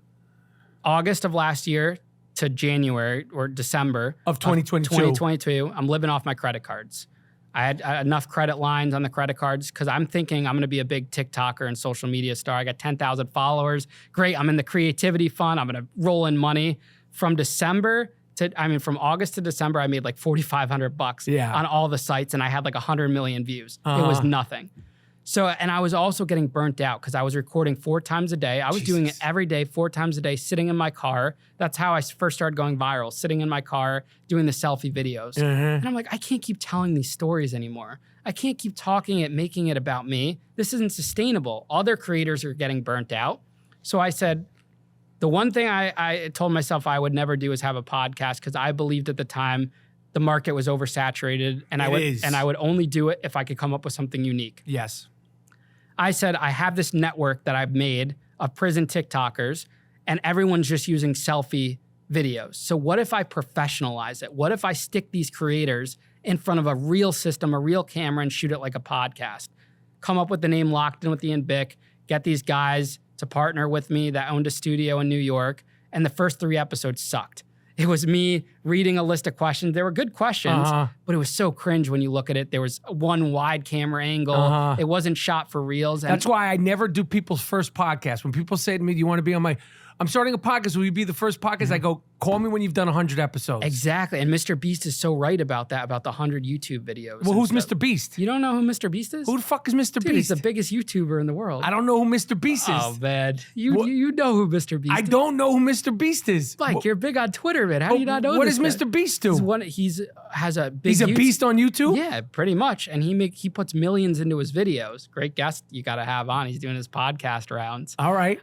[SPEAKER 2] August of last year to January or December
[SPEAKER 1] of 2022,
[SPEAKER 2] I'm living off my credit cards. I had enough credit lines on the credit cards because I'm thinking I'm going to be a big TikToker and social media star. I got 10,000 followers. Great. I'm in the creativity fund. I'm going to roll in money. From August to December, I made like $4,500 on all the sites, and I had like 100 million views. It was nothing. So, and I was also getting burnt out because I was recording 4 times a day. I was doing it every day, 4 times a day, sitting in my car. That's how I first started going viral, sitting in my car, doing the selfie videos. And I'm like, I can't keep telling these stories anymore. I can't keep talking it, making it about me. This isn't sustainable. Other creators are getting burnt out. So I said, the one thing I told myself I would never do is have a podcast because I believed at the time the market was oversaturated, and I would only do it if I could come up with something unique.
[SPEAKER 1] Yes.
[SPEAKER 2] I said, I have this network that I've made of prison TikTokers, and everyone's just using selfie videos. So what if I professionalize it? What if I stick these creators in front of a real system, a real camera, and shoot it like a podcast? Come up with the name Locked In with Ian Bick, get these guys to partner with me that owned a studio in New York, and the first 3 episodes sucked. It was me reading a list of questions. They were good questions, but it was so cringe when you look at it. There was one wide camera angle. It wasn't shot for reels.
[SPEAKER 1] That's why I never do people's first podcast. When people say to me, do you want to be on my... I'm starting a podcast. Will you be the first podcast? I go, call me when you've done 100 episodes.
[SPEAKER 2] Exactly. And Mr. Beast is so right about that, about the 100 YouTube videos.
[SPEAKER 1] Well, who's
[SPEAKER 2] stuff.
[SPEAKER 1] Mr. Beast?
[SPEAKER 2] You don't know who Mr. Beast is?
[SPEAKER 1] Who the fuck is Mr.
[SPEAKER 2] Dude,
[SPEAKER 1] Beast?
[SPEAKER 2] he's the biggest YouTuber in the world.
[SPEAKER 1] I don't know who Mr. Beast is.
[SPEAKER 2] Oh, man. You know who Mr. Beast is.
[SPEAKER 1] I don't know who Mr. Beast is.
[SPEAKER 2] Mike, you're big on Twitter, man. How do you not know
[SPEAKER 1] What
[SPEAKER 2] this
[SPEAKER 1] does
[SPEAKER 2] guy?
[SPEAKER 1] Mr. Beast do?
[SPEAKER 2] He's has a big
[SPEAKER 1] He's a beast on YouTube?
[SPEAKER 2] Yeah, pretty much. And he puts millions into his videos. Great guest you got to have on. He's doing his podcast rounds.
[SPEAKER 1] All right.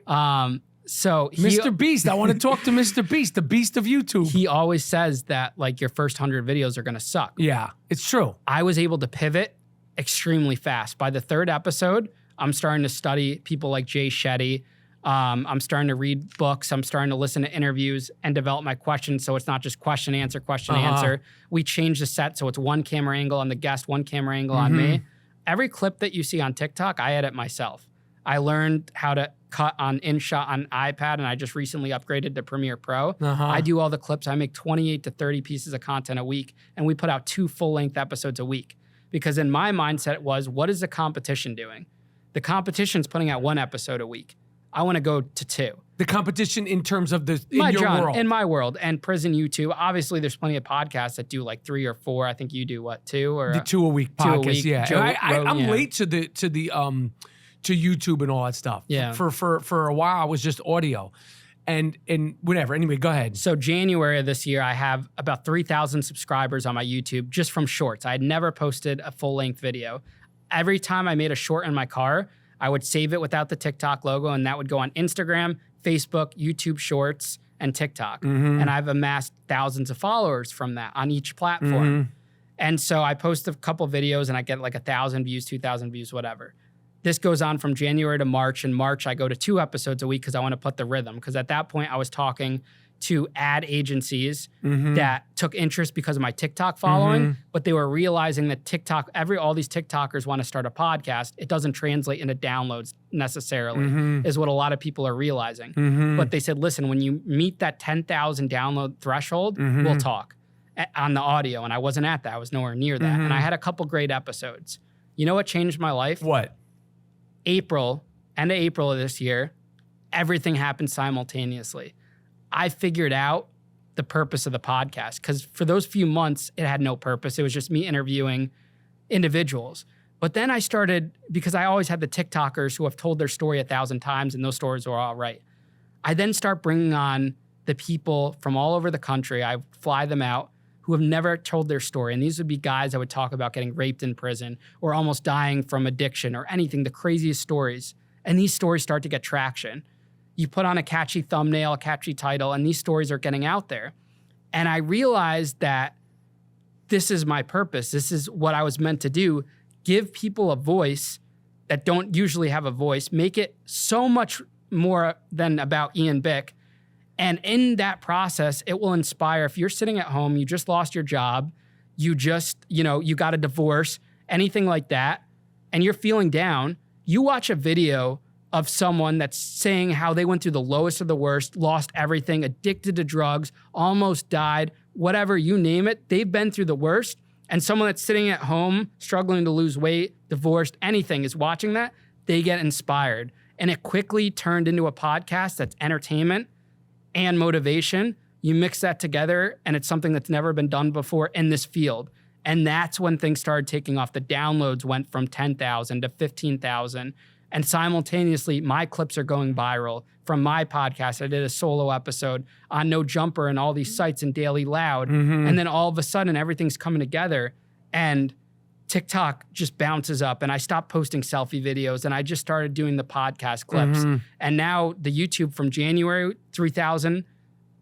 [SPEAKER 2] So
[SPEAKER 1] Mr. Beast. I want to talk to Mr. Beast, the beast of YouTube.
[SPEAKER 2] He always says that like your first 100 videos are going to suck.
[SPEAKER 1] Yeah, it's true.
[SPEAKER 2] I was able to pivot extremely fast. By the third episode, I'm starting to study people like Jay Shetty. I'm starting to read books. I'm starting to listen to interviews and develop my questions. So it's not just question, answer. We changed the set. So it's one camera angle on the guest, one camera angle on me. Every clip that you see on TikTok, I edit myself. I learned how to cut on InShot on iPad, and I just recently upgraded to Premiere Pro. I do all the clips. I make 28 to 30 pieces of content a week, and we put out 2 full-length episodes a week. Because in my mindset was, what is the competition doing? The competition's putting out 1 episode a week. I want to go to 2.
[SPEAKER 1] The competition in terms of world.
[SPEAKER 2] In my world, and Prison YouTube. Obviously, there's plenty of podcasts that do like 3 or 4. I think you do what, 2 or
[SPEAKER 1] the 2 a week podcast.
[SPEAKER 2] 2 a week.
[SPEAKER 1] Yeah, I'm late to YouTube and all that stuff.
[SPEAKER 2] Yeah.
[SPEAKER 1] For a while, I was just audio, and whatever. Anyway, go ahead.
[SPEAKER 2] So January of this year, I have about 3,000 subscribers on my YouTube just from shorts. I had never posted a full length video. Every time I made a short in my car, I would save it without the TikTok logo, and that would go on Instagram, Facebook, YouTube Shorts, and TikTok. And I've amassed thousands of followers from that on each platform. And so I post a couple videos, and I get like 1,000 views, 2,000 views, whatever. This goes on from January to March. In March, I go to 2 episodes a week because I want to put the rhythm. Because at that point, I was talking to ad agencies that took interest because of my TikTok following, but they were realizing that all these TikTokers want to start a podcast. It doesn't translate into downloads necessarily, is what a lot of people are realizing. But they said, listen, when you meet that 10,000 download threshold, we'll talk on the audio. And I wasn't at that. I was nowhere near that. And I had a couple great episodes. You know what changed my life?
[SPEAKER 1] What?
[SPEAKER 2] End of April of this year, everything happened simultaneously. I figured out the purpose of the podcast because for those few months, it had no purpose. It was just me interviewing individuals. But then I started, because I always had the TikTokers who have told their story 1,000 times and those stories were all right. I then start bringing on the people from all over the country. I fly them out who have never told their story. And these would be guys that would talk about getting raped in prison or almost dying from addiction or anything, the craziest stories. And these stories start to get traction. You put on a catchy thumbnail, a catchy title, and these stories are getting out there. And I realized that this is my purpose. This is what I was meant to do. Give people a voice that don't usually have a voice. Make it so much more than about Ian Bick. And in that process, it will inspire. If you're sitting at home, you just lost your job, you got a divorce, anything like that, and you're feeling down, you watch a video of someone that's saying how they went through the lowest of the worst, lost everything, addicted to drugs, almost died, whatever, you name it, they've been through the worst. And someone that's sitting at home, struggling to lose weight, divorced, anything, is watching that, they get inspired. And it quickly turned into a podcast that's entertainment and motivation. You mix that together, and it's something that's never been done before in this field. And that's when things started taking off. The downloads went from 10,000 to 15,000. And simultaneously, my clips are going viral. From my podcast, I did a solo episode on No Jumper and all these sites and Daily Loud. And then all of a sudden, everything's coming together. And TikTok just bounces up. And I stopped posting selfie videos. And I just started doing the podcast clips. And now the YouTube from January, 3,000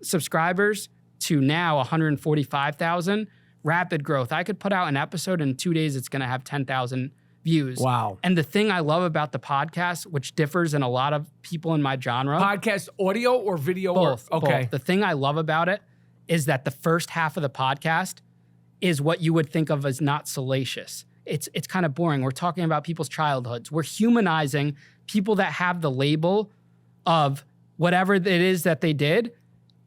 [SPEAKER 2] subscribers to now 145,000. Rapid growth. I could put out an episode in 2 days, it's going to have 10,000 views.
[SPEAKER 1] Wow.
[SPEAKER 2] And the thing I love about the podcast, which differs in a lot of people in my genre.
[SPEAKER 1] Podcast audio or video?
[SPEAKER 2] Both.
[SPEAKER 1] Okay.
[SPEAKER 2] Both. The thing I love about it is that the first half of the podcast is what you would think of as not salacious. It's kind of boring. We're talking about people's childhoods. We're humanizing people that have the label of whatever it is that they did.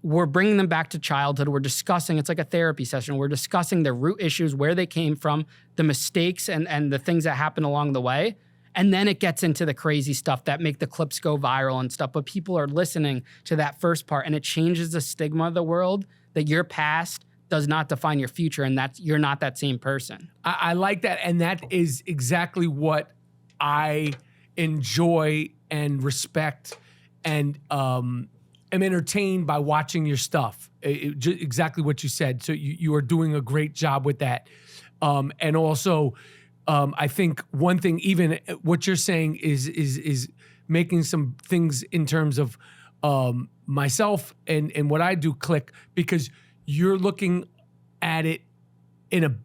[SPEAKER 2] We're bringing them back to childhood. We're discussing, it's like a therapy session. We're discussing the root issues, where they came from, the mistakes and the things that happened along the way. And then it gets into the crazy stuff that make the clips go viral and stuff. But people are listening to that first part, and it changes the stigma of the world that your past does not define your future, and you're not that same person.
[SPEAKER 1] I like that, and that is exactly what I enjoy and respect, and am entertained by watching your stuff. Exactly what you said. So you are doing a great job with that, and also I think one thing, even what you're saying, is making some things in terms of myself and what I do click, because you're looking at it in a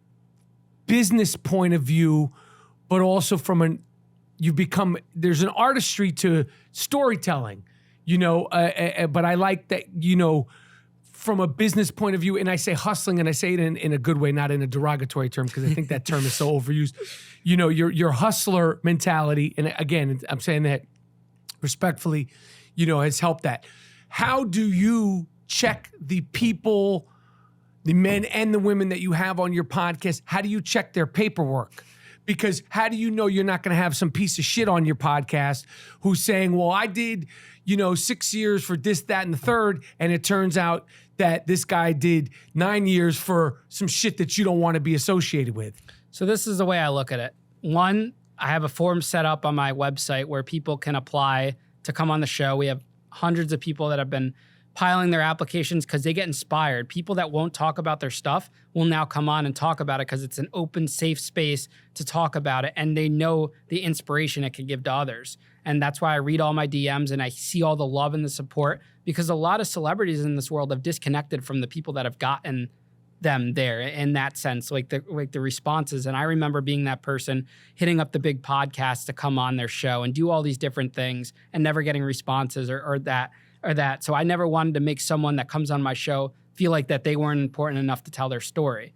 [SPEAKER 1] business point of view, but also from there's an artistry to storytelling, but I like that, from a business point of view, and I say hustling, and I say it in a good way, not in a derogatory term, because I think that term is so overused. Your hustler mentality, and again, I'm saying that respectfully, has helped that. How do you check the people, the men and the women that you have on your podcast? How do you check their paperwork? Because how do you know you're not going to have some piece of shit on your podcast who's saying, well, I did, 6 years for this, that, and the third, and it turns out that this guy did 9 years for some shit that you don't want to be associated with?
[SPEAKER 2] So this is the way I look at it. One, I have a form set up on my website where people can apply to come on the show. We have hundreds of people that have been piling their applications because they get inspired. People that won't talk about their stuff will now come on and talk about it because it's an open, safe space to talk about it, and they know the inspiration it can give to others. And that's why I read all my DMs and I see all the love and the support, because a lot of celebrities in this world have disconnected from the people that have gotten them there in that sense, like the responses. And I remember being that person hitting up the big podcasts to come on their show and do all these different things and never getting responses or that. So I never wanted to make someone that comes on my show feel like that they weren't important enough to tell their story.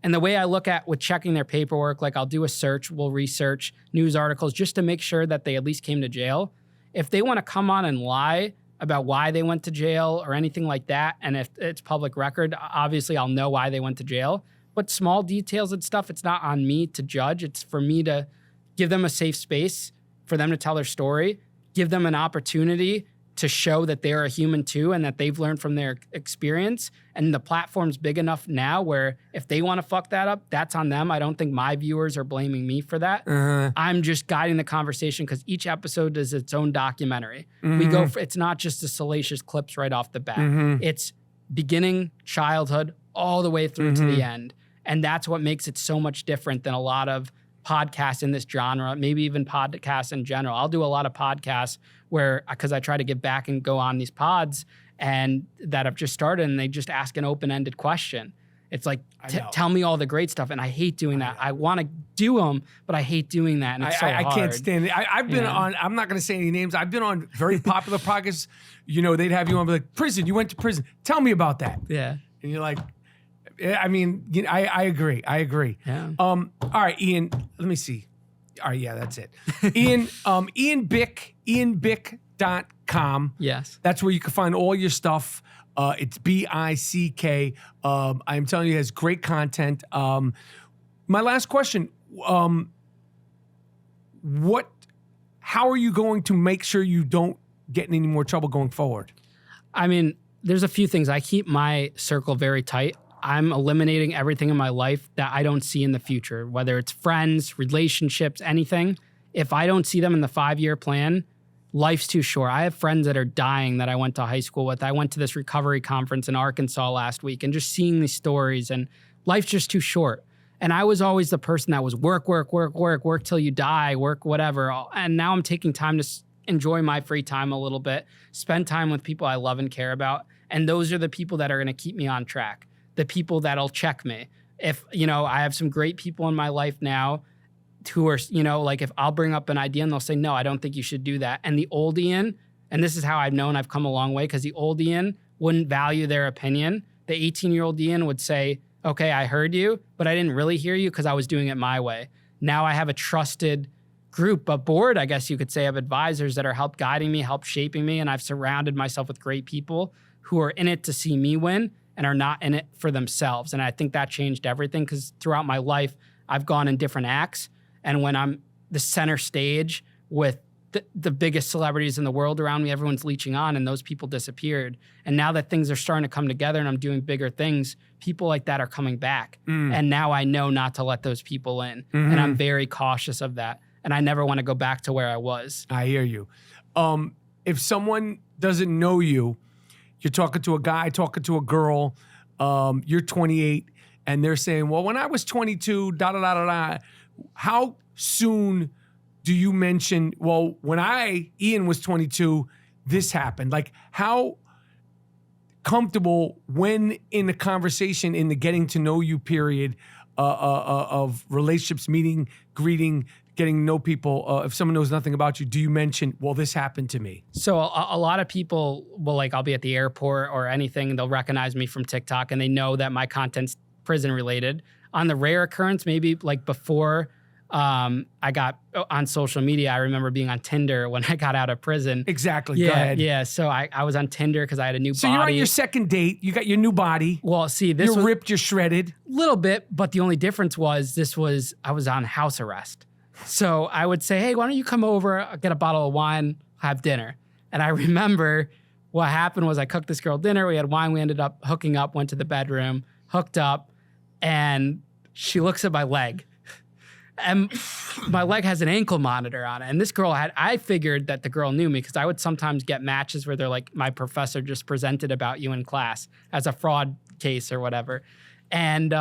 [SPEAKER 2] And the way I look at with checking their paperwork, like I'll do a search, we'll research news articles just to make sure that they at least came to jail. If they want to come on and lie about why they went to jail or anything like that, and if it's public record, obviously I'll know why they went to jail. But small details and stuff, it's not on me to judge. It's for me to give them a safe space for them to tell their story, give them an opportunity to show that they're a human too and that they've learned from their experience. And the platform's big enough now where if they want to fuck that up, that's on them. I don't think my viewers are blaming me for that. I'm just guiding the conversation because each episode is its own documentary. We go for, it's not just the salacious clips right off the bat. It's beginning, childhood, all the way through to the end. And that's what makes it so much different than a lot of podcasts in this genre, maybe even podcasts in general. I'll do a lot of podcasts where, because I try to give back and go on these pods and that have just started, and they just ask an open-ended question. It's like, tell me all the great stuff. And I hate doing that. I want to do them, but I hate doing that. And it's so hard.
[SPEAKER 1] I can't stand it. I've been on, I'm not going to say any names. I've been on very popular podcasts. They'd have you on, be like, prison, you went to prison. Tell me about that.
[SPEAKER 2] Yeah.
[SPEAKER 1] And you're like, I mean, I agree.
[SPEAKER 2] Yeah.
[SPEAKER 1] All right, Ian, let me see. All right, yeah, that's it. Ian Bick, ianbick.com.
[SPEAKER 2] Yes.
[SPEAKER 1] That's where you can find all your stuff. It's BICK. I'm telling you, it has great content. My last question, how are you going to make sure you don't get in any more trouble going forward?
[SPEAKER 2] I mean, there's a few things. I keep my circle very tight. I'm eliminating everything in my life that I don't see in the future, whether it's friends, relationships, anything. If I don't see them in the 5-year plan, life's too short. I have friends that are dying that I went to high school with. I went to this recovery conference in Arkansas last week, and just seeing these stories, and life's just too short. And I was always the person that was work till you die, work whatever. And now I'm taking time to enjoy my free time a little bit, spend time with people I love and care about. And those are the people that are going to keep me on track. The people that'll check me. If, I have some great people in my life now who are, like if I'll bring up an idea and they'll say, no, I don't think you should do that. And the old Ian, and this is how I've known I've come a long way, because the old Ian wouldn't value their opinion. The 18-year-old Ian would say, okay, I heard you, but I didn't really hear you because I was doing it my way. Now I have a trusted group, a board, I guess you could say, of advisors that are help guiding me, help shaping me. And I've surrounded myself with great people who are in it to see me win and are not in it for themselves. And I think that changed everything, because throughout my life, I've gone in different acts. And when I'm the center stage with the biggest celebrities in the world around me. Everyone's leeching on, and those people disappeared. And now that things are starting to come together and I'm doing bigger things, people like that are coming back. And now I know not to let those people in. And I'm very cautious of that. And I never want to go back to where I was.
[SPEAKER 1] I hear you. If someone doesn't know you, you're talking to a guy, talking to a girl, you're 28, and they're saying, well, when I was 22, da-da-da-da-da, how soon do you mention, well, when Ian was 22, this happened? Like, how comfortable when in the conversation, in the getting to know you period of relationships, meeting, greeting, getting to know people, if someone knows nothing about you, do you mention, well, this happened to me?
[SPEAKER 2] So a lot of people will, like, I'll be at the airport or anything, they'll recognize me from TikTok and they know that my content's prison related. On the rare occurrence, maybe like before I got on social media, I remember being on Tinder when I got out of prison.
[SPEAKER 1] Exactly.
[SPEAKER 2] Yeah,
[SPEAKER 1] Go ahead.
[SPEAKER 2] yeah. So I was on Tinder because I had a new body.
[SPEAKER 1] So you're on your second date. You got your new body.
[SPEAKER 2] Well, see, this
[SPEAKER 1] You're
[SPEAKER 2] was
[SPEAKER 1] ripped. You're shredded.
[SPEAKER 2] a little bit, but the only difference was I was on house arrest. So I would say, hey, why don't you come over, I'll get a bottle of wine, have dinner. And I remember what happened was I cooked this girl dinner. We had wine. We ended up hooking up, went to the bedroom, hooked up, and she looks at my leg. And my leg has an ankle monitor on it. And this girl I figured that the girl knew me because I would sometimes get matches where they're like, my professor just presented about you in class as a fraud case or whatever. And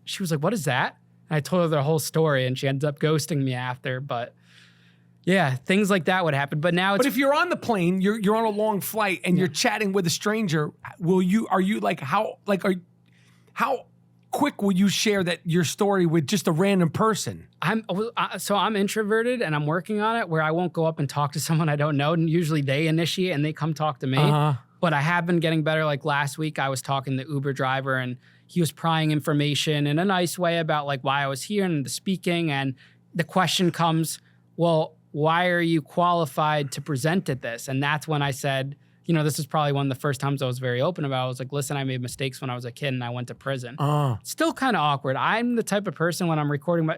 [SPEAKER 2] she was like, what is that? And I told her the whole story and she ended up ghosting me after. But yeah, things like that would happen. But now it's.
[SPEAKER 1] But if you're on the plane, you're on a long flight and you're chatting with a stranger, how quick will you share that your story with just a random person?
[SPEAKER 2] I'm introverted and I'm working on it where I won't go up and talk to someone I don't know. And usually they initiate and they come talk to me. But I have been getting better. Like last week, I was talking to the Uber driver and he was prying information in a nice way about like why I was here and the speaking. And the question comes, well, why are you qualified to present at this? And that's when I said, you know, this is probably one of the first times I was very open about it. I was like, listen, I made mistakes when I was a kid and I went to prison. Still kind of awkward. I'm the type of person when I'm recording,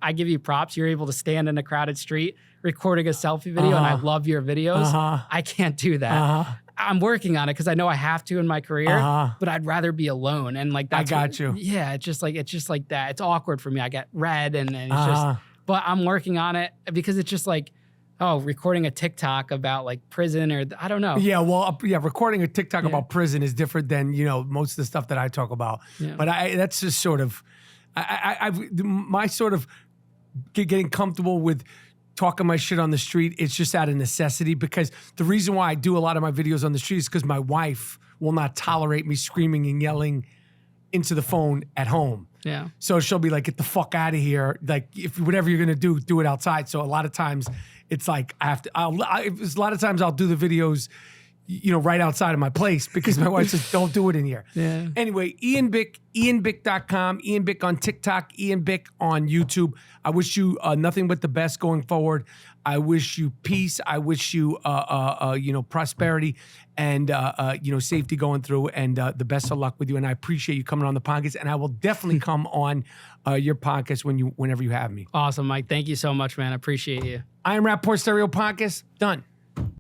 [SPEAKER 2] I give you props. You're able to stand in a crowded street recording a selfie video and I love your videos. I can't do that. I'm working on it because I know I have to in my career, but I'd rather be alone. And like, that's
[SPEAKER 1] I got you.
[SPEAKER 2] Yeah, it's just like that. It's awkward for me. I get red and it's just, but I'm working on it because it's just like, recording a TikTok about like prison or I don't know.
[SPEAKER 1] Yeah, well, recording a TikTok about prison is different than, you know, most of the stuff that I talk about. Yeah. But that's just sort of, my sort of getting comfortable with talking my shit on the street, it's just out of necessity because the reason why I do a lot of my videos on the street is because my wife will not tolerate me screaming and yelling into the phone at home.
[SPEAKER 2] Yeah.
[SPEAKER 1] So she'll be like, get the fuck out of here. Like, if whatever you're going to do it outside. So a lot of times it's like a lot of times I'll do the videos, you know, right outside of my place because my wife says, don't do it in here.
[SPEAKER 2] Yeah.
[SPEAKER 1] Anyway, Ian Bick, IanBick.com, Ian Bick on TikTok, Ian Bick on YouTube. I wish you nothing but the best going forward. I wish you peace. I wish you, prosperity and, safety going through and the best of luck with you. And I appreciate you coming on the podcast. And I will definitely come on your podcast whenever you have me.
[SPEAKER 2] Awesome, Mike. Thank you so much, man. I appreciate you.
[SPEAKER 1] I am Rapaport Stereo Podcast. Done.